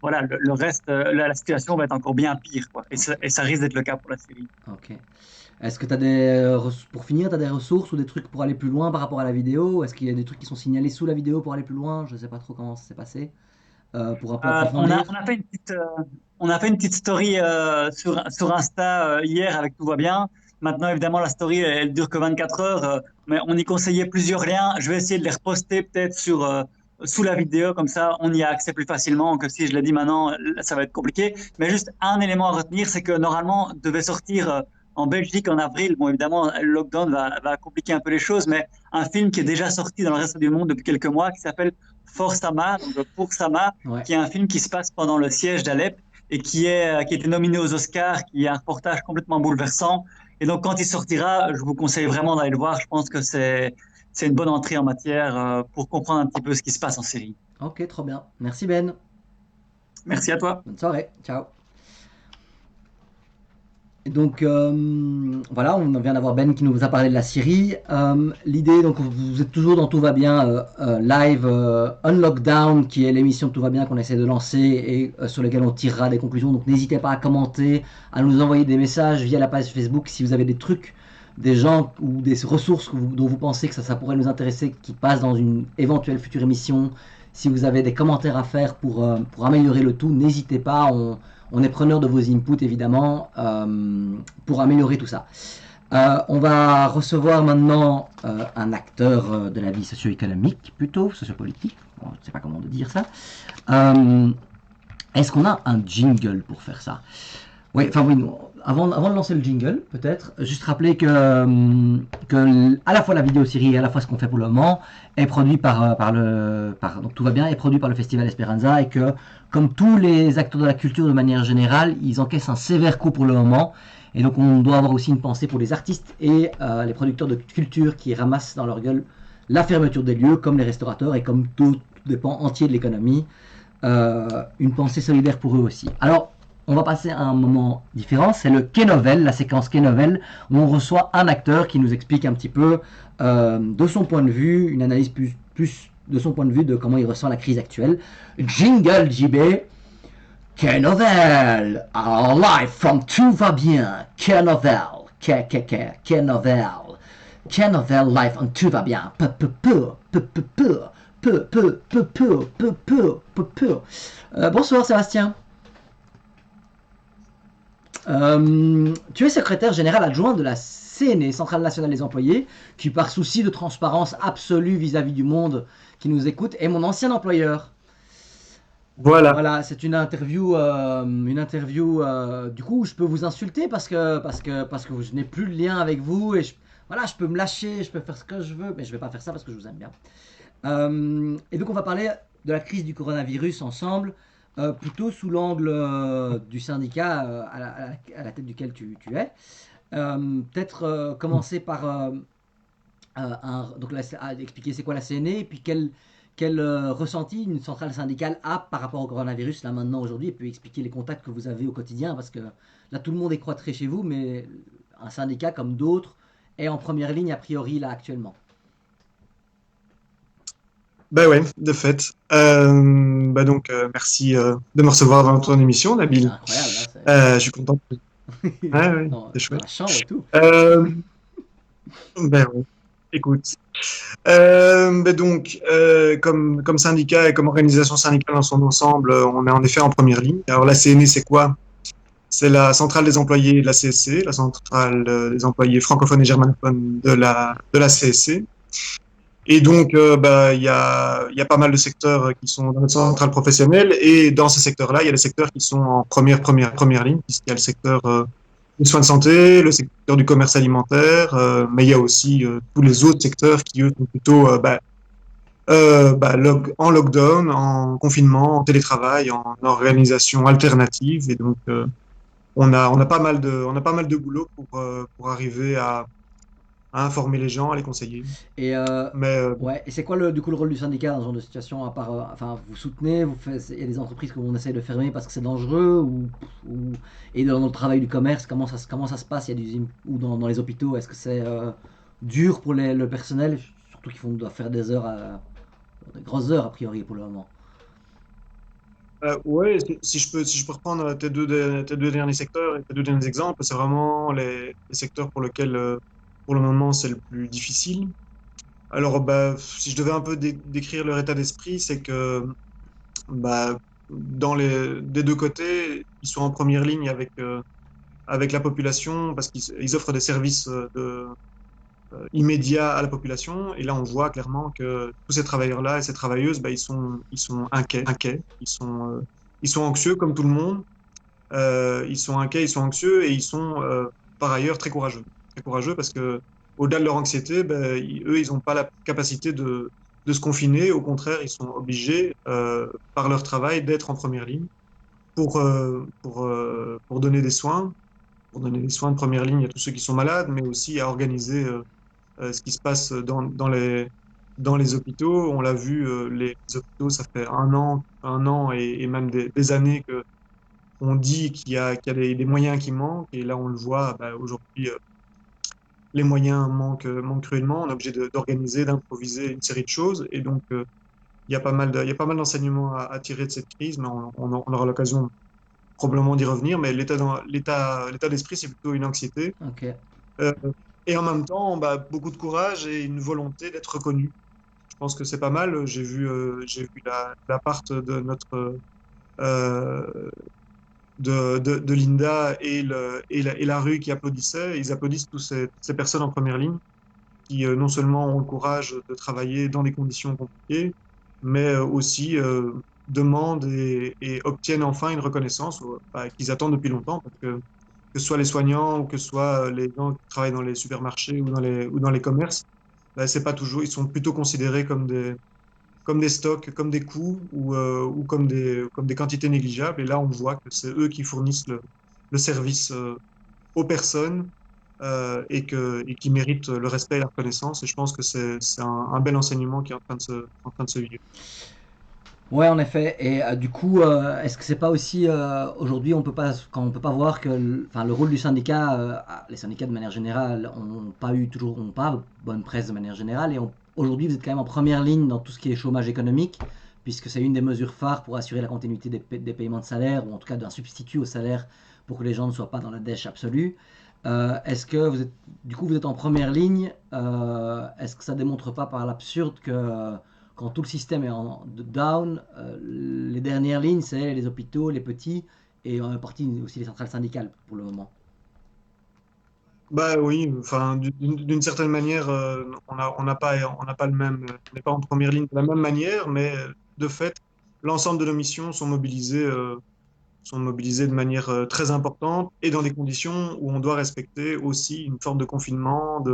voilà, le reste, la situation va être encore bien pire, quoi. Et ça risque d'être le cas pour la Syrie. Ok. Est-ce que pour finir, tu as des ressources ou des trucs pour aller plus loin par rapport à la vidéo? Est-ce qu'il y a des trucs qui sont signalés sous la vidéo pour aller plus loin? Je ne sais pas trop comment ça s'est passé. Pour approfondir. On a fait une petite story sur Insta hier avec Tout va bien. Maintenant, évidemment, la story, elle dure que 24 heures, mais on y conseillait plusieurs liens. Je vais essayer de les reposter peut-être sous la vidéo, comme ça on y a accès plus facilement que si je l'ai dit maintenant, ça va être compliqué. Mais juste un élément à retenir, c'est que normalement devait sortir en Belgique en avril. Bon, évidemment, le lockdown va compliquer un peu les choses, mais un film qui est déjà sorti dans le reste du monde depuis quelques mois, qui s'appelle For Sama, donc pour Sama, Ouais. qui est un film qui se passe pendant le siège d'Alep et qui a été nominé aux Oscars, qui est un reportage complètement bouleversant. Et donc, quand il sortira, je vous conseille vraiment d'aller le voir. Je pense que c'est une bonne entrée en matière pour comprendre un petit peu ce qui se passe en Syrie. Ok, trop bien. Merci Ben. Merci à toi. Bonne soirée. Ciao. Et donc voilà, on vient d'avoir Ben qui nous a parlé de la Syrie. L'idée, donc vous êtes toujours dans Tout va bien live Unlockdown, qui est l'émission de Tout va bien qu'on essaie de lancer et sur laquelle on tirera des conclusions. Donc n'hésitez pas à commenter, à nous envoyer des messages via la page Facebook si vous avez des trucs, des gens ou des ressources dont vous pensez que ça pourrait nous intéresser, qui passent dans une éventuelle future émission. Si vous avez des commentaires à faire pour améliorer le tout, n'hésitez pas. On est preneur de vos inputs évidemment pour améliorer tout ça. On va recevoir maintenant un acteur de la vie socio-économique, plutôt sociopolitique, bon, je ne sais pas comment dire ça. Est-ce qu'on a un jingle pour faire ça? Oui, avant de lancer le jingle, peut-être, juste rappeler que à la fois la vidéo Syrie et à la fois ce qu'on fait pour le moment est produit donc Tout va bien, est produit par le Festival Esperanza, et que, comme tous les acteurs de la culture de manière générale, ils encaissent un sévère coup pour le moment, Et donc on doit avoir aussi une pensée pour les artistes et les producteurs de culture qui ramassent dans leur gueule la fermeture des lieux, comme les restaurateurs et comme tout dépend entier de l'économie. Une pensée solidaire pour eux aussi. Alors, on va passer à un moment différent, c'est le K-Novel, la séquence K-Novel, où on reçoit un acteur qui nous explique un petit peu de son point de vue, une analyse plus de son point de vue de comment il ressent la crise actuelle. Jingle JB, K-Novel, live from Tout va bien, K-Novel, K-Novel, K-Novel live on Tout va bien, bonsoir Sébastien. Tu es secrétaire général adjoint de la CNE, Centrale Nationale des Employés, qui par souci de transparence absolue vis-à-vis du monde qui nous écoute est mon ancien employeur. Voilà, c'est une interview, du coup, je peux vous insulter parce que je n'ai plus le lien avec vous et je peux me lâcher, je peux faire ce que je veux, mais je vais pas faire ça parce que je vous aime bien. Et donc on va parler de la crise du coronavirus ensemble, plutôt sous l'angle du syndicat à la tête duquel tu es. Peut-être commencer par expliquer c'est quoi la CNE et puis quel ressenti une centrale syndicale a par rapport au coronavirus là maintenant aujourd'hui, et puis expliquer les contacts que vous avez au quotidien, parce que là tout le monde est cloîtré chez vous, mais un syndicat comme d'autres est en première ligne a priori là actuellement. Ben ouais, de fait. Donc merci de me recevoir dans ton émission, Nabil. C'est incroyable, hein, je suis content. Ouais, c'est chouette. La chambre et tout. Ben ouais. Écoute. Comme syndicat et comme organisation syndicale dans son ensemble, on est en effet en première ligne. Alors la CNE, c'est quoi? C'est la centrale des employés de la CSC, la centrale des employés francophones et germanophones de la CSC. Et donc, il y a pas mal de secteurs qui sont dans notre centrale professionnelle, et dans ces secteurs-là, il y a des secteurs qui sont en première ligne, puisqu'il y a le secteur des soins de santé, le secteur du commerce alimentaire, mais il y a aussi tous les autres secteurs qui, eux, sont plutôt en lockdown, en confinement, en télétravail, en organisation alternative. Et donc, on a pas mal de boulot pour arriver à informer les gens, à les conseiller. Et ouais. Et c'est quoi du coup le rôle du syndicat dans ce genre de situation, à part, vous soutenez, il y a des entreprises qu'on essaie de fermer parce que c'est dangereux, et dans le travail du commerce, comment ça se passe, ou dans les hôpitaux, est-ce que c'est dur pour le personnel, surtout qu'ils doivent faire des heures, de grosses heures a priori pour le moment. Ouais, si je peux reprendre tes deux derniers secteurs et tes deux derniers exemples, c'est vraiment les secteurs pour lesquels pour le moment, c'est le plus difficile. Alors, si je devais un peu décrire leur état d'esprit, c'est que des deux côtés, ils sont en première ligne avec la population, parce qu'ils offrent des services immédiats à la population. Et là, on voit clairement que tous ces travailleurs-là et ces travailleuses, ils sont inquiets. Ils sont anxieux comme tout le monde. Ils sont inquiets, ils sont anxieux, et ils sont par ailleurs très courageux. Très courageux parce que, au-delà de leur anxiété, eux, ils n'ont pas la capacité de se confiner. Au contraire, ils sont obligés, par leur travail, d'être en première ligne pour donner des soins. Pour donner des soins de première ligne à tous ceux qui sont malades, mais aussi à organiser ce qui se passe dans les hôpitaux. On l'a vu, les hôpitaux, ça fait un an et même des années que on dit qu'il y a des moyens qui manquent, et là on le voit aujourd'hui. Les moyens manquent cruellement. On est obligé d'organiser, d'improviser une série de choses, et donc il y a pas mal d'enseignements à tirer de cette crise, mais on aura l'occasion probablement d'y revenir. Mais l'état d'esprit, c'est plutôt une anxiété. Okay. Et en même temps, beaucoup de courage et une volonté d'être reconnu. Je pense que c'est pas mal. J'ai vu l'appart de notre de Linda et la rue qui applaudissait. Ils applaudissent toutes ces personnes en première ligne qui non seulement ont le courage de travailler dans des conditions compliquées, mais aussi demandent et obtiennent enfin une reconnaissance qu'ils attendent depuis longtemps, parce que ce soit les soignants ou que ce soit les gens qui travaillent dans les supermarchés ou dans les commerces, c'est pas toujours, ils sont plutôt considérés comme des stocks, comme des coûts ou comme des quantités négligeables. Et là, on voit que c'est eux qui fournissent le service aux personnes et qui méritent le respect et la reconnaissance. Et je pense que c'est un bel enseignement qui est en train de se vivre. Ouais, en effet. Et du coup, est-ce que c'est pas aussi aujourd'hui, quand on peut pas voir que, enfin, le rôle du syndicat, les syndicats de manière générale ont pas bonne presse de manière générale, et aujourd'hui vous êtes quand même en première ligne dans tout ce qui est chômage économique, puisque c'est une des mesures phares pour assurer la continuité des paiements de salaire, ou en tout cas d'un substitut au salaire pour que les gens ne soient pas dans la dèche absolue. Est-ce que vous êtes en première ligne, est-ce que ça démontre pas par l'absurde que quand tout le système est en down, les dernières lignes, c'est les hôpitaux, les petits, et en partie aussi les centrales syndicales pour le moment. Bah oui, enfin, d'une certaine manière, on n'a pas le même, on n'est pas en première ligne de la même manière, mais de fait, l'ensemble de nos missions sont mobilisées de manière très importante et dans des conditions où on doit respecter aussi une forme de confinement,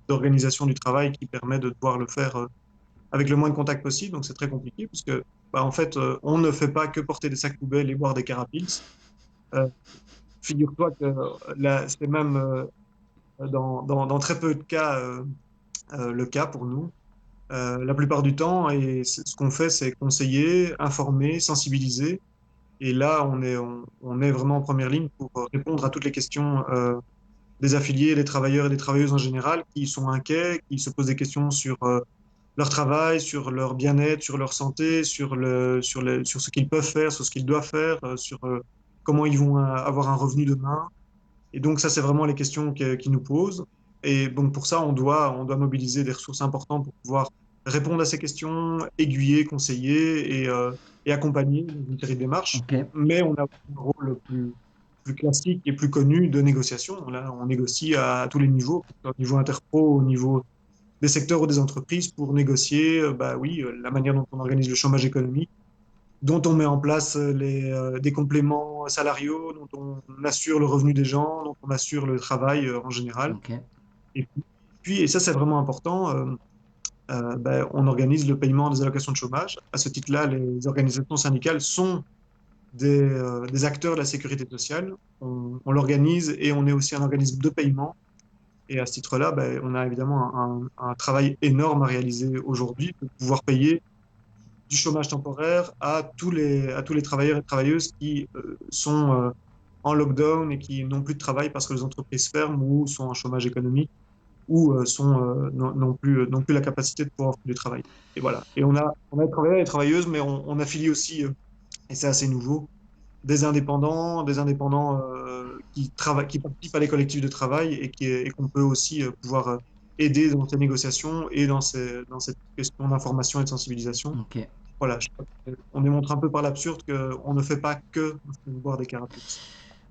d'organisation du travail qui permet de devoir le faire avec le moins de contact possible. Donc c'est très compliqué puisque, bah, en fait, on ne fait pas que porter des sacs poubelles et boire des carapils. Figure-toi que là, c'est même dans très peu de cas le cas pour nous. La plupart du temps, et ce qu'on fait, c'est conseiller, informer, sensibiliser. Et là, on est vraiment en première ligne pour répondre à toutes les questions des affiliés, des travailleurs et des travailleuses en général qui sont inquiets, qui se posent des questions sur leur travail, sur leur bien-être, sur leur santé, sur ce qu'ils peuvent faire, sur ce qu'ils doivent faire, sur comment ils vont avoir un revenu demain. Et donc, ça, c'est vraiment les questions qu'ils nous posent. Et donc, pour ça, on doit mobiliser des ressources importantes pour pouvoir répondre à ces questions, aiguiller, conseiller et accompagner dans une série de démarches. Ok. Mais on a un rôle plus classique et plus connu de négociation. Là, on négocie à tous les niveaux, au niveau interpro, au niveau des secteurs ou des entreprises, pour négocier la manière dont on organise le chômage économique, dont on met en place des compléments salariaux, dont on assure le revenu des gens, dont on assure le travail en général. Ok. Et ça c'est vraiment important, on organise le paiement des allocations de chômage. À ce titre-là, les organisations syndicales sont des acteurs de la sécurité sociale. On l'organise et on est aussi un organisme de paiement. Et à ce titre-là, on a évidemment un travail énorme à réaliser aujourd'hui pour pouvoir payer du chômage temporaire à tous les travailleurs et travailleuses qui sont en lockdown et qui n'ont plus de travail parce que les entreprises ferment ou sont en chômage économique ou n'ont plus la capacité de pouvoir faire du travail. Et voilà. Et on a des travailleurs et des travailleuses, mais on affilie aussi, et c'est assez nouveau, des indépendants qui participent à les collectifs de travail et qu'on peut aussi pouvoir aider dans ces négociations et dans cette question d'information et de sensibilisation. Ok. Voilà, on démontre un peu par l'absurde qu'on ne fait pas que boire des carapaces.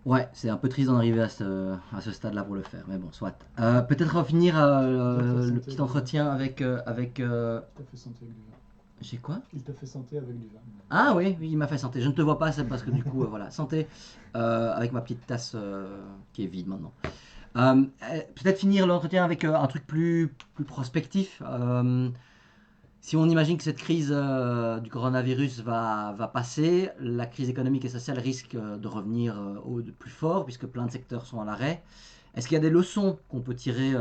Ouais, c'est un peu triste d'en arriver à ce stade-là pour le faire, mais bon, soit. Peut-être revenir le petit entretien avec. Il t'a fait santé avec du vin. J'ai quoi? Il t'a fait santé avec du vin. Ah oui, il m'a fait santé. Je ne te vois pas, c'est parce que du coup, voilà, santé avec ma petite tasse qui est vide maintenant. Peut-être finir l'entretien avec un truc plus prospectif. Si on imagine que cette crise du coronavirus va passer, la crise économique et sociale risque de revenir de plus fort puisque plein de secteurs sont à l'arrêt. Est-ce qu'il y a des leçons qu'on peut tirer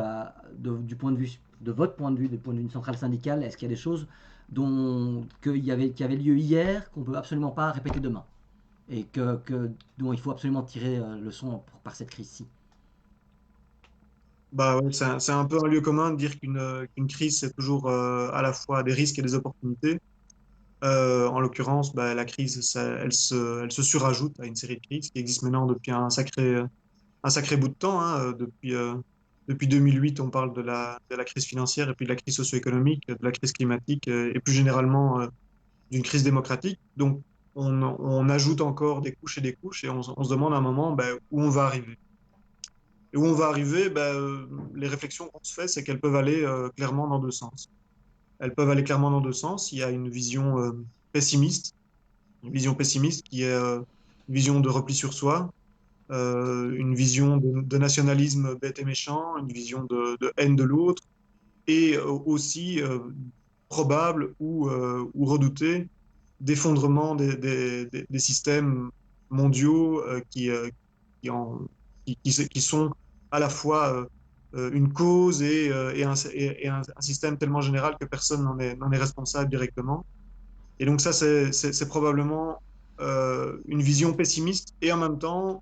du point de vue de votre point de vue, du point de vue d'une centrale syndicale? Est-ce qu'il y a des choses qui avaient lieu hier qu'on peut absolument pas répéter demain et dont il faut absolument tirer leçon par cette crise-ci? Bah ouais, c'est un peu un lieu commun de dire qu'une crise, c'est toujours à la fois des risques et des opportunités. En l'occurrence, la crise, elle se surajoute à une série de crises qui existent maintenant depuis un sacré bout de temps. Hein. Depuis 2008, on parle de la crise financière et puis de la crise socio-économique, de la crise climatique et plus généralement d'une crise démocratique. Donc, on ajoute encore des couches et on se demande à un moment où on va arriver. Et où on va arriver, les réflexions qu'on se fait, c'est qu'elles peuvent aller clairement dans deux sens. Elles peuvent aller clairement dans deux sens. Il y a une vision pessimiste qui est une vision de repli sur soi, une vision de nationalisme bête et méchant, une vision de haine de l'autre, et aussi probable ou redouté d'effondrement des systèmes mondiaux qui sont à la fois une cause et un système tellement général que personne n'en est responsable directement. Et donc ça, c'est probablement une vision pessimiste. Et en même temps,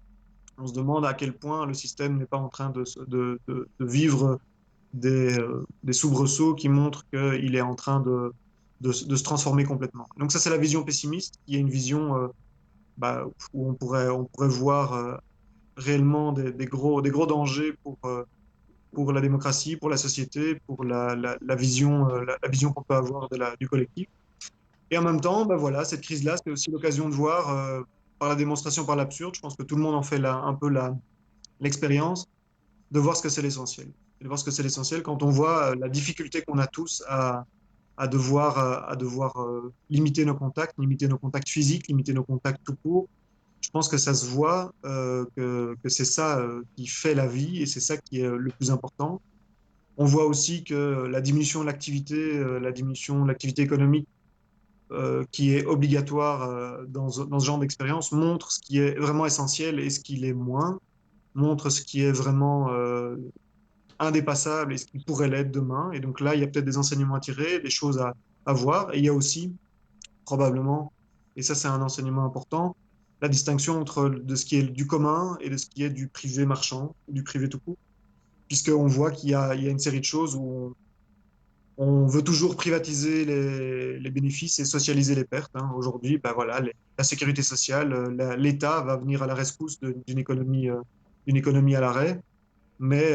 on se demande à quel point le système n'est pas en train de vivre des soubresauts qui montrent qu'il est en train de se transformer complètement. Donc ça, c'est la vision pessimiste. Il y a une vision où on pourrait voir réellement des gros dangers pour la démocratie, pour la société, pour la vision, la vision qu'on peut avoir du collectif. Et en même temps, voilà, cette crise-là, c'est aussi l'occasion de voir, par la démonstration, par l'absurde, je pense que tout le monde en fait un peu l'expérience, de voir ce que c'est l'essentiel. De voir ce que c'est l'essentiel quand on voit la difficulté qu'on a tous à devoir limiter nos contacts physiques, limiter nos contacts tout court. Je pense que ça se voit, que c'est ça qui fait la vie et c'est ça qui est le plus important. On voit aussi que la diminution de l'activité, l'activité économique qui est obligatoire dans ce genre d'expérience montre ce qui est vraiment essentiel et ce qui l'est moins, montre ce qui est vraiment indépassable et ce qui pourrait l'être demain. Et donc là, il y a peut-être des enseignements à tirer, des choses à voir. Et il y a aussi, probablement, et ça c'est un enseignement important, la distinction entre de ce qui est du commun et de ce qui est du privé marchand, du privé tout court. Puisqu'on voit qu'il y a une série de choses où on veut toujours privatiser les bénéfices et socialiser les pertes. Hein. Aujourd'hui, voilà, la sécurité sociale, l'État va venir à la rescousse d'une économie à l'arrêt, mais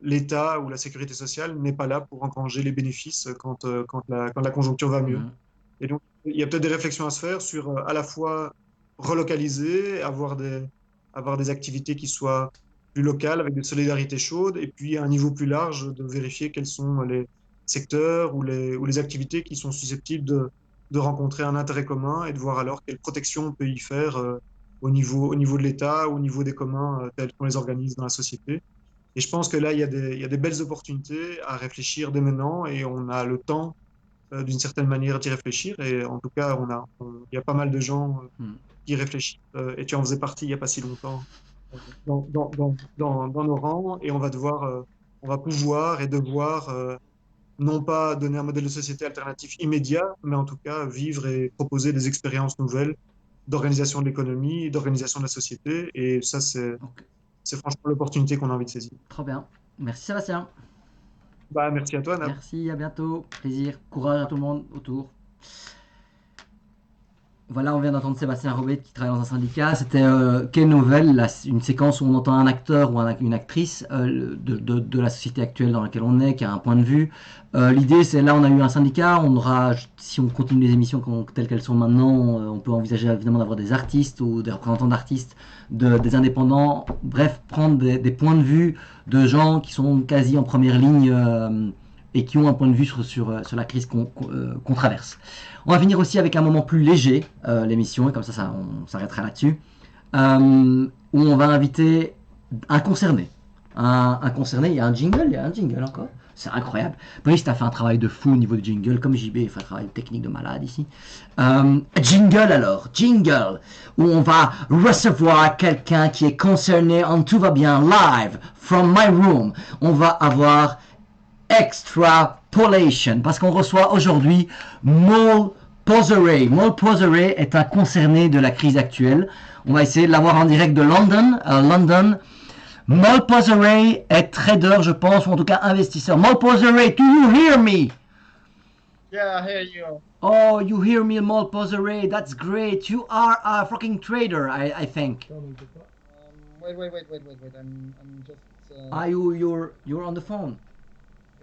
l'État ou la sécurité sociale n'est pas là pour engranger les bénéfices quand la conjoncture va mieux. Et donc, il y a peut-être des réflexions à se faire sur à la fois relocaliser, avoir des activités qui soient plus locales avec des solidarités chaudes, et puis à un niveau plus large, de vérifier quels sont les secteurs ou les activités qui sont susceptibles de rencontrer un intérêt commun et de voir alors quelle protection on peut y faire au niveau de l'État, au niveau des communs tels qu'on les organise dans la société. Et je pense que là, il y a des belles opportunités à réfléchir dès maintenant et on a le temps d'une certaine manière d'y réfléchir. Et en tout cas, il y a pas mal de gens qui réfléchissent. Et tu en faisais partie il n'y a pas si longtemps dans nos rangs. Et on va pouvoir et devoir non pas donner un modèle de société alternatif immédiat, mais en tout cas vivre et proposer des expériences nouvelles d'organisation de l'économie, d'organisation de la société. Et ça, c'est franchement l'opportunité qu'on a envie de saisir. Trop bien. Merci Sébastien. Merci à toi, Nab. Merci, à bientôt. Plaisir. Courage à tout le monde autour. Voilà, on vient d'entendre Sébastien Robet qui travaille dans un syndicat. C'était Quelle nouvelle, une séquence où on entend un acteur ou une actrice de la société actuelle dans laquelle on est, qui a un point de vue. L'idée, c'est là, on a eu un syndicat. On aura, si on continue les émissions telles qu'elles sont maintenant, on peut envisager évidemment d'avoir des artistes ou des représentants d'artistes, des indépendants. Bref, prendre des points de vue de gens qui sont quasi en première ligne et qui ont un point de vue sur la crise qu'on traverse. On va finir aussi avec un moment plus léger, l'émission, et comme ça on s'arrêtera là-dessus, où on va inviter un concerné. Un concerné, il y a un jingle encore. C'est incroyable. Brice, t'as fait un travail de fou au niveau du jingle, comme JB, il fait un travail technique de malade ici. Jingle, où on va recevoir quelqu'un qui est concerné en tout va bien, live, from my room. On va avoir Extrapolation, parce qu'on reçoit aujourd'hui Mole Posere. Mole Posere est un concerné de la crise actuelle. On va essayer de l'avoir en direct de London. Mole Posere est trader, je pense, ou en tout cas investisseur. Mole Posere, do you hear me? Yeah, I hear you. Oh, you hear me, Mole Posere. That's great. You are a fucking trader, I think. Wait. I'm just. You're on the phone.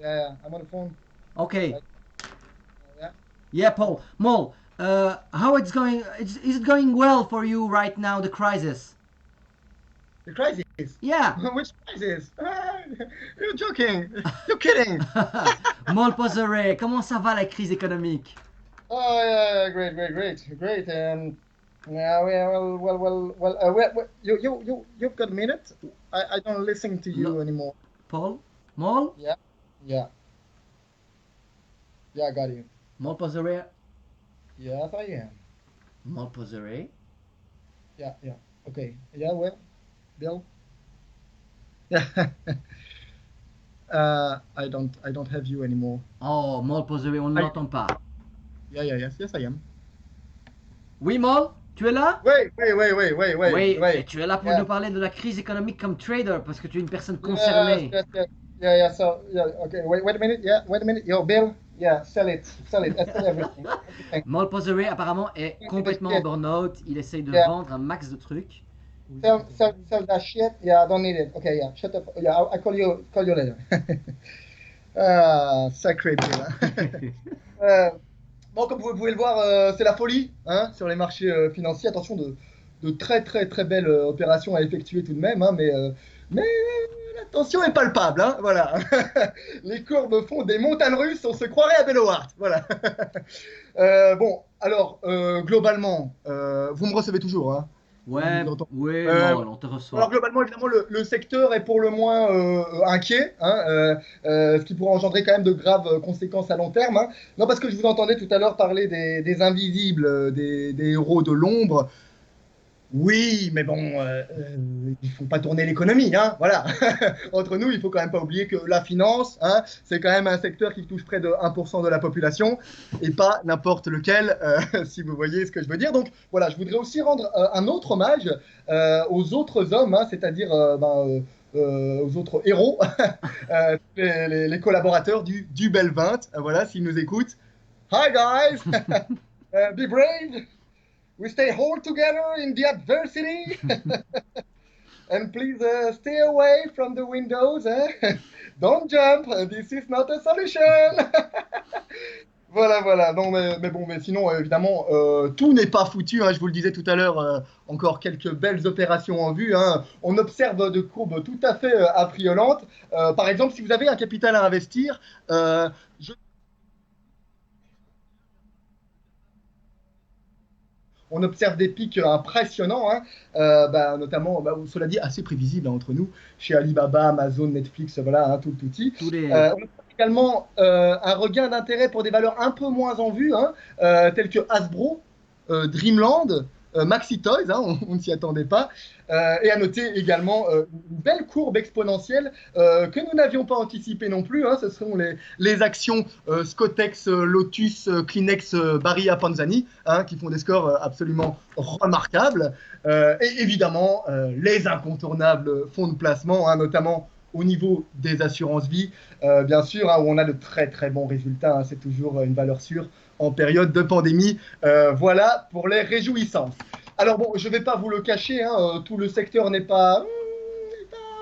Yeah, I'm on the phone. Okay. Yeah. Yeah, Paul. Mole, how it's going? Is it going well for you right now? The crisis. The crisis? Yeah. Which crisis? You're joking. You're kidding. Mole Posere, comment ça va la crise économique? Oh yeah, great. Yeah, well, you've got a minute. I don't listen to you anymore. Paul, Mole? Yeah, I got you. Mole Posere? Yes, I am. Mole Posere? Yeah. Okay. Yeah, well, Bill? I don't have you anymore. Oh, Mol Posery, on ne l'entend pas. Yeah, yes, I am. Oui, Mol, tu es là? Oui, Oui, et tu es là pour nous parler de la crise économique comme trader, parce que tu es une personne concernée. Yeah. So, okay. Wait a minute. Yo, Bill. Yeah, sell it. Sell everything. Mol Posery apparemment est complètement en burn-out. Il essaye de vendre un max de trucs. Sell that shit. Yeah, I don't need it. Okay, yeah. Shut up. Yeah, I'll call you later. Sacré Bill. Bon, comme vous pouvez le voir, c'est la folie hein, sur les marchés financiers. Attention, de très belles opérations à effectuer tout de même, hein, mais la tension est palpable. Hein, voilà. Les courbes font des montagnes russes, on se croirait à Bellowart. Voilà. Bon, alors, globalement, vous me recevez toujours hein. Ouais, on te reçoit. Alors globalement, évidemment, le secteur est pour le moins inquiet, hein, ce qui pourrait engendrer quand même de graves conséquences à long terme. Hein. Non, parce que je vous entendais tout à l'heure parler des invisibles, des héros de l'ombre. Oui, mais bon, ils font pas tourner l'économie, hein, voilà. Entre nous, il faut quand même pas oublier que la finance, hein, c'est quand même un secteur qui touche près de 1% de la population et pas n'importe lequel, si vous voyez ce que je veux dire. Donc voilà, je voudrais aussi rendre un autre hommage aux autres hommes, hein, c'est-à-dire aux autres héros, les collaborateurs du Bel 20, voilà, s'ils nous écoutent. Hi guys, be brave. We stay all together in the adversity. And please stay away from the windows. Don't jump. This is not a solution. Voilà. Non, mais sinon, évidemment, tout n'est pas foutu. Hein, je vous le disais tout à l'heure, encore quelques belles opérations en vue. Hein. On observe de courbes tout à fait affriolantes. Par exemple, si vous avez un capital à investir, on observe des pics impressionnants, hein, notamment, cela dit, assez prévisibles hein, entre nous, chez Alibaba, Amazon, Netflix, voilà, hein, tout le touti. On observe également un regain d'intérêt pour des valeurs un peu moins en vue, hein, telles que Hasbro, Dreamland, Maxi Toys, hein, on ne s'y attendait pas. Et à noter également une belle courbe exponentielle que nous n'avions pas anticipée non plus. Hein, ce seront les actions Scotex, Lotus, Kleenex, Barilla, Panzani, hein, qui font des scores absolument remarquables. Et évidemment, les incontournables fonds de placement, hein, notamment au niveau des assurances-vie, bien sûr, hein, où on a de très bons résultats. Hein, c'est toujours une valeur sûre en période de pandémie. Voilà pour les réjouissances. Alors bon, je ne vais pas vous le cacher, hein, tout le secteur n'est pas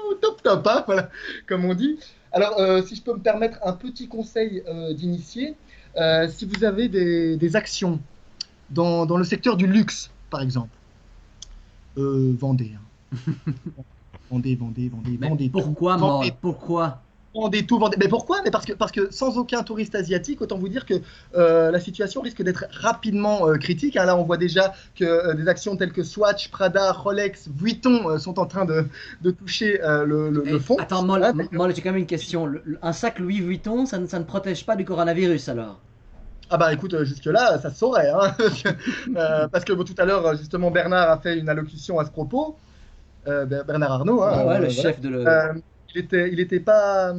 au top, hein, voilà, comme on dit. Alors, si je peux me permettre un petit conseil d'initié, si vous avez des actions dans le secteur du luxe, par exemple, vendez. Hein. Vendez. Pourquoi, Mol? Pourquoi? Vendez tout. Mais pourquoi? Mais parce que sans aucun touriste asiatique, autant vous dire que la situation risque d'être rapidement critique. Hein. Là, on voit déjà que des actions telles que Swatch, Prada, Rolex, Vuitton sont en train de toucher le fond. Attends, Mol, j'ai quand même une question. Un sac Louis Vuitton, ça ne protège pas du coronavirus alors? Ah bah écoute, jusque-là, ça se saurait. Hein. Parce que tout à l'heure, justement, Bernard a fait une allocution à ce propos. Bernard Arnault. Hein, le chef de il était pas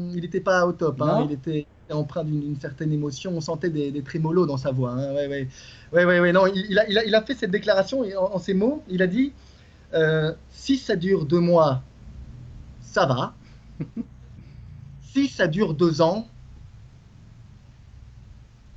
au top, hein, il était empreint d'une certaine émotion, on sentait des trémolos dans sa voix. Hein, ouais, non, il a fait cette déclaration en ces mots, il a dit si ça dure 2 mois, ça va. Si ça dure 2 ans,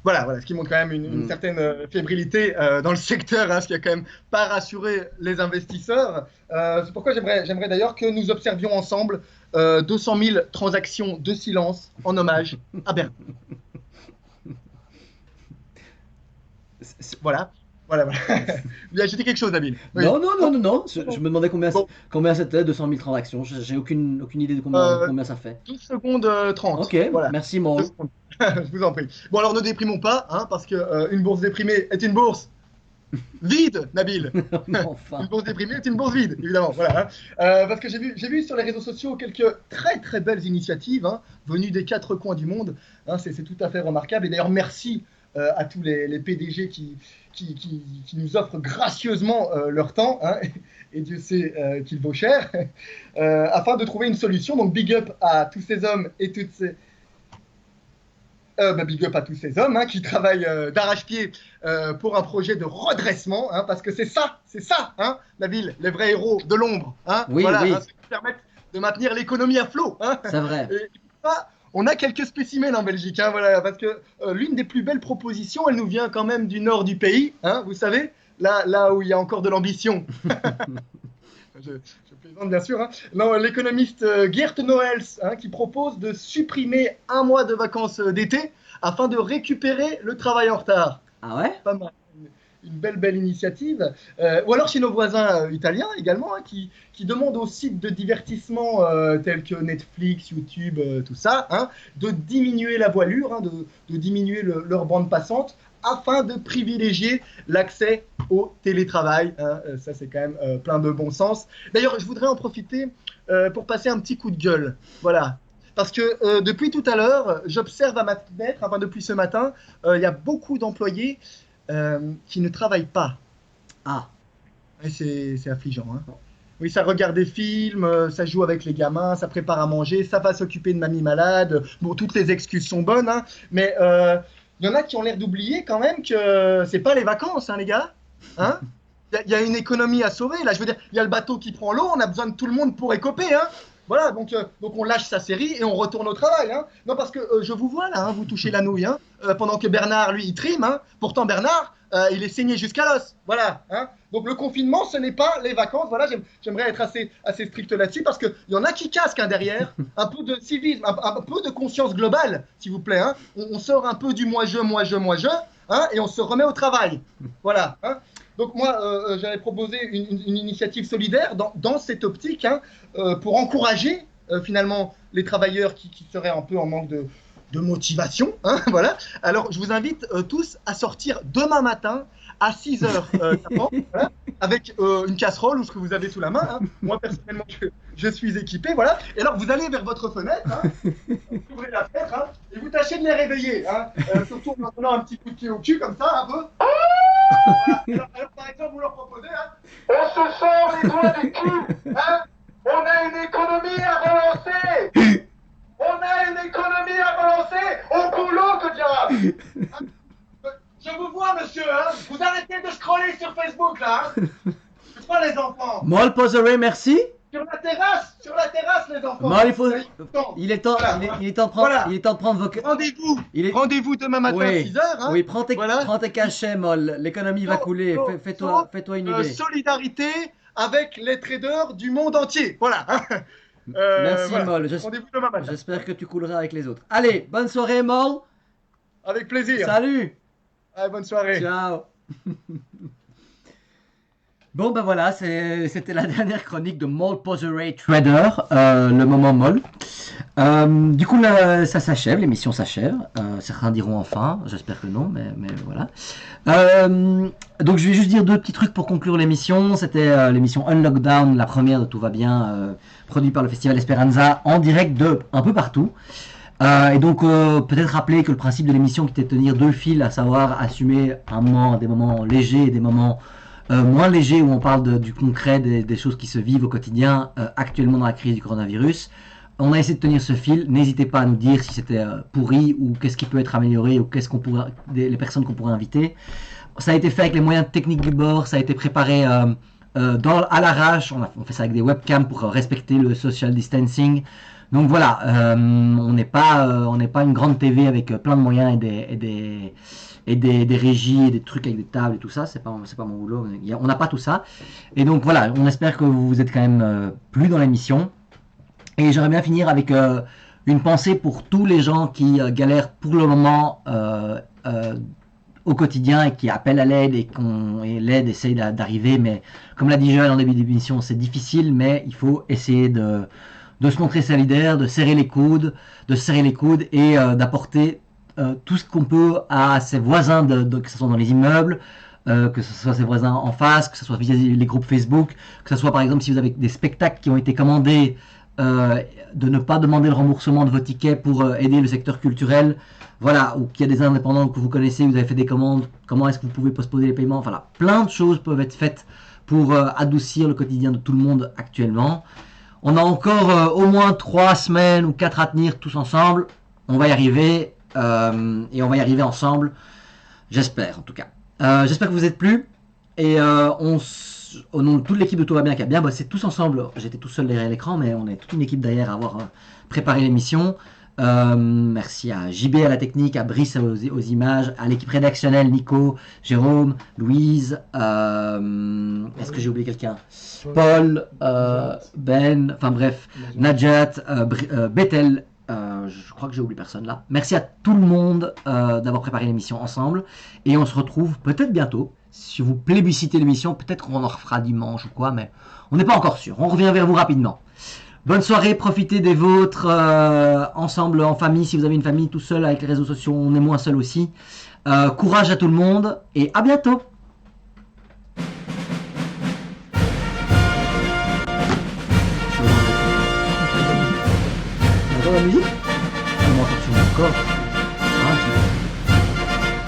voilà, ce qui montre quand même une certaine fébrilité dans le secteur, hein, ce qui a quand même pas rassuré les investisseurs. C'est pourquoi j'aimerais d'ailleurs que nous observions ensemble 200 000 transactions de silence en hommage à Bernard. Voilà. Il a ajouté quelque chose, Nabil. Oui. Non. Je me demandais combien c'était, 200 000 transactions. J'ai aucune idée de combien ça fait. 12 secondes 30. Ok, voilà. Merci, Mol. Je vous en prie. Bon, alors ne déprimons pas, hein, parce qu'une bourse déprimée est une bourse vide, Nabil. Une bourse déprimée est une bourse vide, évidemment. Voilà, hein. Parce que j'ai vu sur les réseaux sociaux quelques très belles initiatives hein, venues des 4 coins du monde. Hein, c'est tout à fait remarquable. Et d'ailleurs, merci à tous les PDG qui nous offrent gracieusement leur temps, hein, et Dieu sait qu'il vaut cher, afin de trouver une solution. Donc big up à tous ces hommes et toutes ces... big up à tous ces hommes, hein, qui travaillent d'arrache-pied pour un projet de redressement, hein, parce que c'est ça, hein, la ville, les vrais héros de l'ombre, hein, Oui, voilà, oui. hein, ceux qui permettent de maintenir l'économie à flot. Hein. C'est vrai. Et ça, on a quelques spécimens en Belgique, hein, voilà, parce que l'une des plus belles propositions, elle nous vient quand même du nord du pays, hein, vous savez, là où il y a encore de l'ambition. Je plaisante bien sûr. Hein. Non, l'économiste Geert Noëls, hein, qui propose de supprimer un mois de vacances d'été afin de récupérer le travail en retard. Ah ouais? Pas mal. Une belle initiative. Ou alors chez nos voisins italiens également, hein, qui demandent aux sites de divertissement tels que Netflix, YouTube, tout ça, hein, de diminuer la voilure, hein, de diminuer leur bande passante afin de privilégier l'accès au télétravail. Hein. Ça, c'est quand même plein de bon sens. D'ailleurs, je voudrais en profiter pour passer un petit coup de gueule. Voilà. Parce que depuis tout à l'heure, j'observe à ma fenêtre, enfin depuis ce matin, il y a beaucoup d'employés qui ne travaillent pas. Ah. Et c'est affligeant. Hein. Oui, ça regarde des films, ça joue avec les gamins, ça prépare à manger, ça va s'occuper de mamie malade. Bon, toutes les excuses sont bonnes, hein, mais il y en a qui ont l'air d'oublier quand même que c'est pas les vacances, hein, les gars. Hein, y a une économie à sauver. Là, je veux dire, il y a le bateau qui prend l'eau, on a besoin de tout le monde pour écoper. Hein. Voilà, donc on lâche sa série et on retourne au travail. Hein. Non, parce que je vous vois là, hein, vous touchez la nouille, hein, pendant que Bernard, lui, il trime. Hein. Pourtant, Bernard, il est saigné jusqu'à l'os. Voilà. Hein. Donc le confinement, ce n'est pas les vacances. Voilà, j'aimerais être assez strict là-dessus parce qu'il y en a qui casquent, hein, derrière. Un peu de civisme, un peu de conscience globale, s'il vous plaît. Hein. On sort un peu du moi-je, hein, et on se remet au travail. Voilà. Hein. Donc moi, j'avais proposé une initiative solidaire dans cette optique, hein, pour encourager finalement les travailleurs qui seraient un peu en manque de motivation. Hein, voilà. Alors je vous invite tous à sortir demain matin à 6 heures voilà, avec une casserole ou ce que vous avez sous la main. Hein. Moi personnellement, je suis équipé. Voilà. Et alors vous allez vers votre fenêtre, hein, vous ouvrez la fenêtre, hein, et vous tâchez de les réveiller. Hein, surtout en donnant un petit coup de pied au cul comme ça, un peu. Voilà. Alors, par exemple, vous leur proposez, hein, on se sort les doigts du cul, hein, on a une économie à relancer, au boulot, que diable. Je vous vois, monsieur, hein, vous arrêtez de scroller sur Facebook, là, hein. C'est pas les enfants. Moll Poseré, merci. Sur la terrasse, les enfants. Moll, il est temps, voilà. il est temps de prendre, Voilà. il est temps de prendre vos... Rendez-vous demain matin à 6 heures. Hein. Oui, prends tes cachets, Moll. L'économie va couler. Fais-toi une idée. Solidarité avec les traders du monde entier. Voilà. Merci, voilà. Moll. Rendez-vous demain matin. J'espère que tu couleras avec les autres. Allez, bonne soirée, Moll. Avec plaisir. Salut. Allez, bonne soirée. Ciao. Bon, ben voilà, c'était la dernière chronique de Moll Poseré Trader, le moment Moll. Du coup, là, ça s'achève, l'émission s'achève. Certains diront enfin, j'espère que non, mais voilà. Donc, je vais juste dire deux petits trucs pour conclure l'émission. C'était l'émission Unlockdown, la première de Tout va bien, produite par le Festival Esperanza, en direct de un peu partout. Et donc, peut-être rappeler que le principe de l'émission qui était de tenir deux fils, à savoir assumer des moments légers et des moments moins légers où on parle du concret, des choses qui se vivent au quotidien actuellement dans la crise du coronavirus. On a essayé de tenir ce fil. N'hésitez pas à nous dire si c'était pourri ou qu'est-ce qui peut être amélioré ou les personnes qu'on pourrait inviter. Ça a été fait avec les moyens techniques du bord, ça a été préparé à l'arrache. On fait ça avec des webcams pour respecter le social distancing. Donc voilà, on n'est pas une grande TV avec plein de moyens et des régies et des trucs avec des tables et tout ça. C'est pas mon boulot. On n'a pas tout ça. Et donc voilà, on espère que vous êtes quand même plus dans l'émission. Et j'aimerais bien finir avec une pensée pour tous les gens qui galèrent pour le moment au quotidien et qui appellent à l'aide et l'aide essaye d'arriver. Mais comme l'a dit Joël en début d'émission, c'est difficile, mais il faut essayer de se montrer solidaire, de serrer les coudes et d'apporter tout ce qu'on peut à ses voisins, que ce soit dans les immeubles, que ce soit ses voisins en face, que ce soit via les groupes Facebook, que ce soit par exemple si vous avez des spectacles qui ont été commandés de ne pas demander le remboursement de vos tickets pour aider le secteur culturel. Voilà, ou qu'il y a des indépendants que vous connaissez, vous avez fait des commandes, comment est-ce que vous pouvez postposer les paiements. Voilà, plein de choses peuvent être faites pour adoucir le quotidien de tout le monde actuellement. On a encore au moins 3 semaines ou 4 à tenir tous ensemble. On va y arriver et on va y arriver ensemble. J'espère en tout cas. J'espère que vous êtes plus. Et au nom de toute l'équipe de Tout va bien qui a bien bossé tous ensemble. J'étais tout seul derrière l'écran, mais on est toute une équipe derrière à avoir préparé l'émission. Merci à JB à la technique, à Brice aux images, à l'équipe rédactionnelle, Nico, Jérôme, Louise, est-ce que j'ai oublié quelqu'un? Paul, Ben, enfin bref, Najat, Bethel, je crois que j'ai oublié personne là. Merci à tout le monde d'avoir préparé l'émission ensemble et on se retrouve peut-être bientôt. Si vous plébiscitez l'émission, peut-être qu'on en refera dimanche ou quoi, mais on n'est pas encore sûr. On revient vers vous rapidement. Bonne soirée, profitez des vôtres ensemble, en famille, si vous avez une famille, tout seul avec les réseaux sociaux, on est moins seul aussi. Courage à tout le monde et à bientôt. On entend la musique? On m'entend sur mon corps.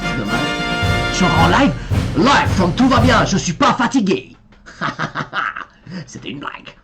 C'est dommage. Je suis en live from Tout va bien, je suis pas fatigué. C'était une blague.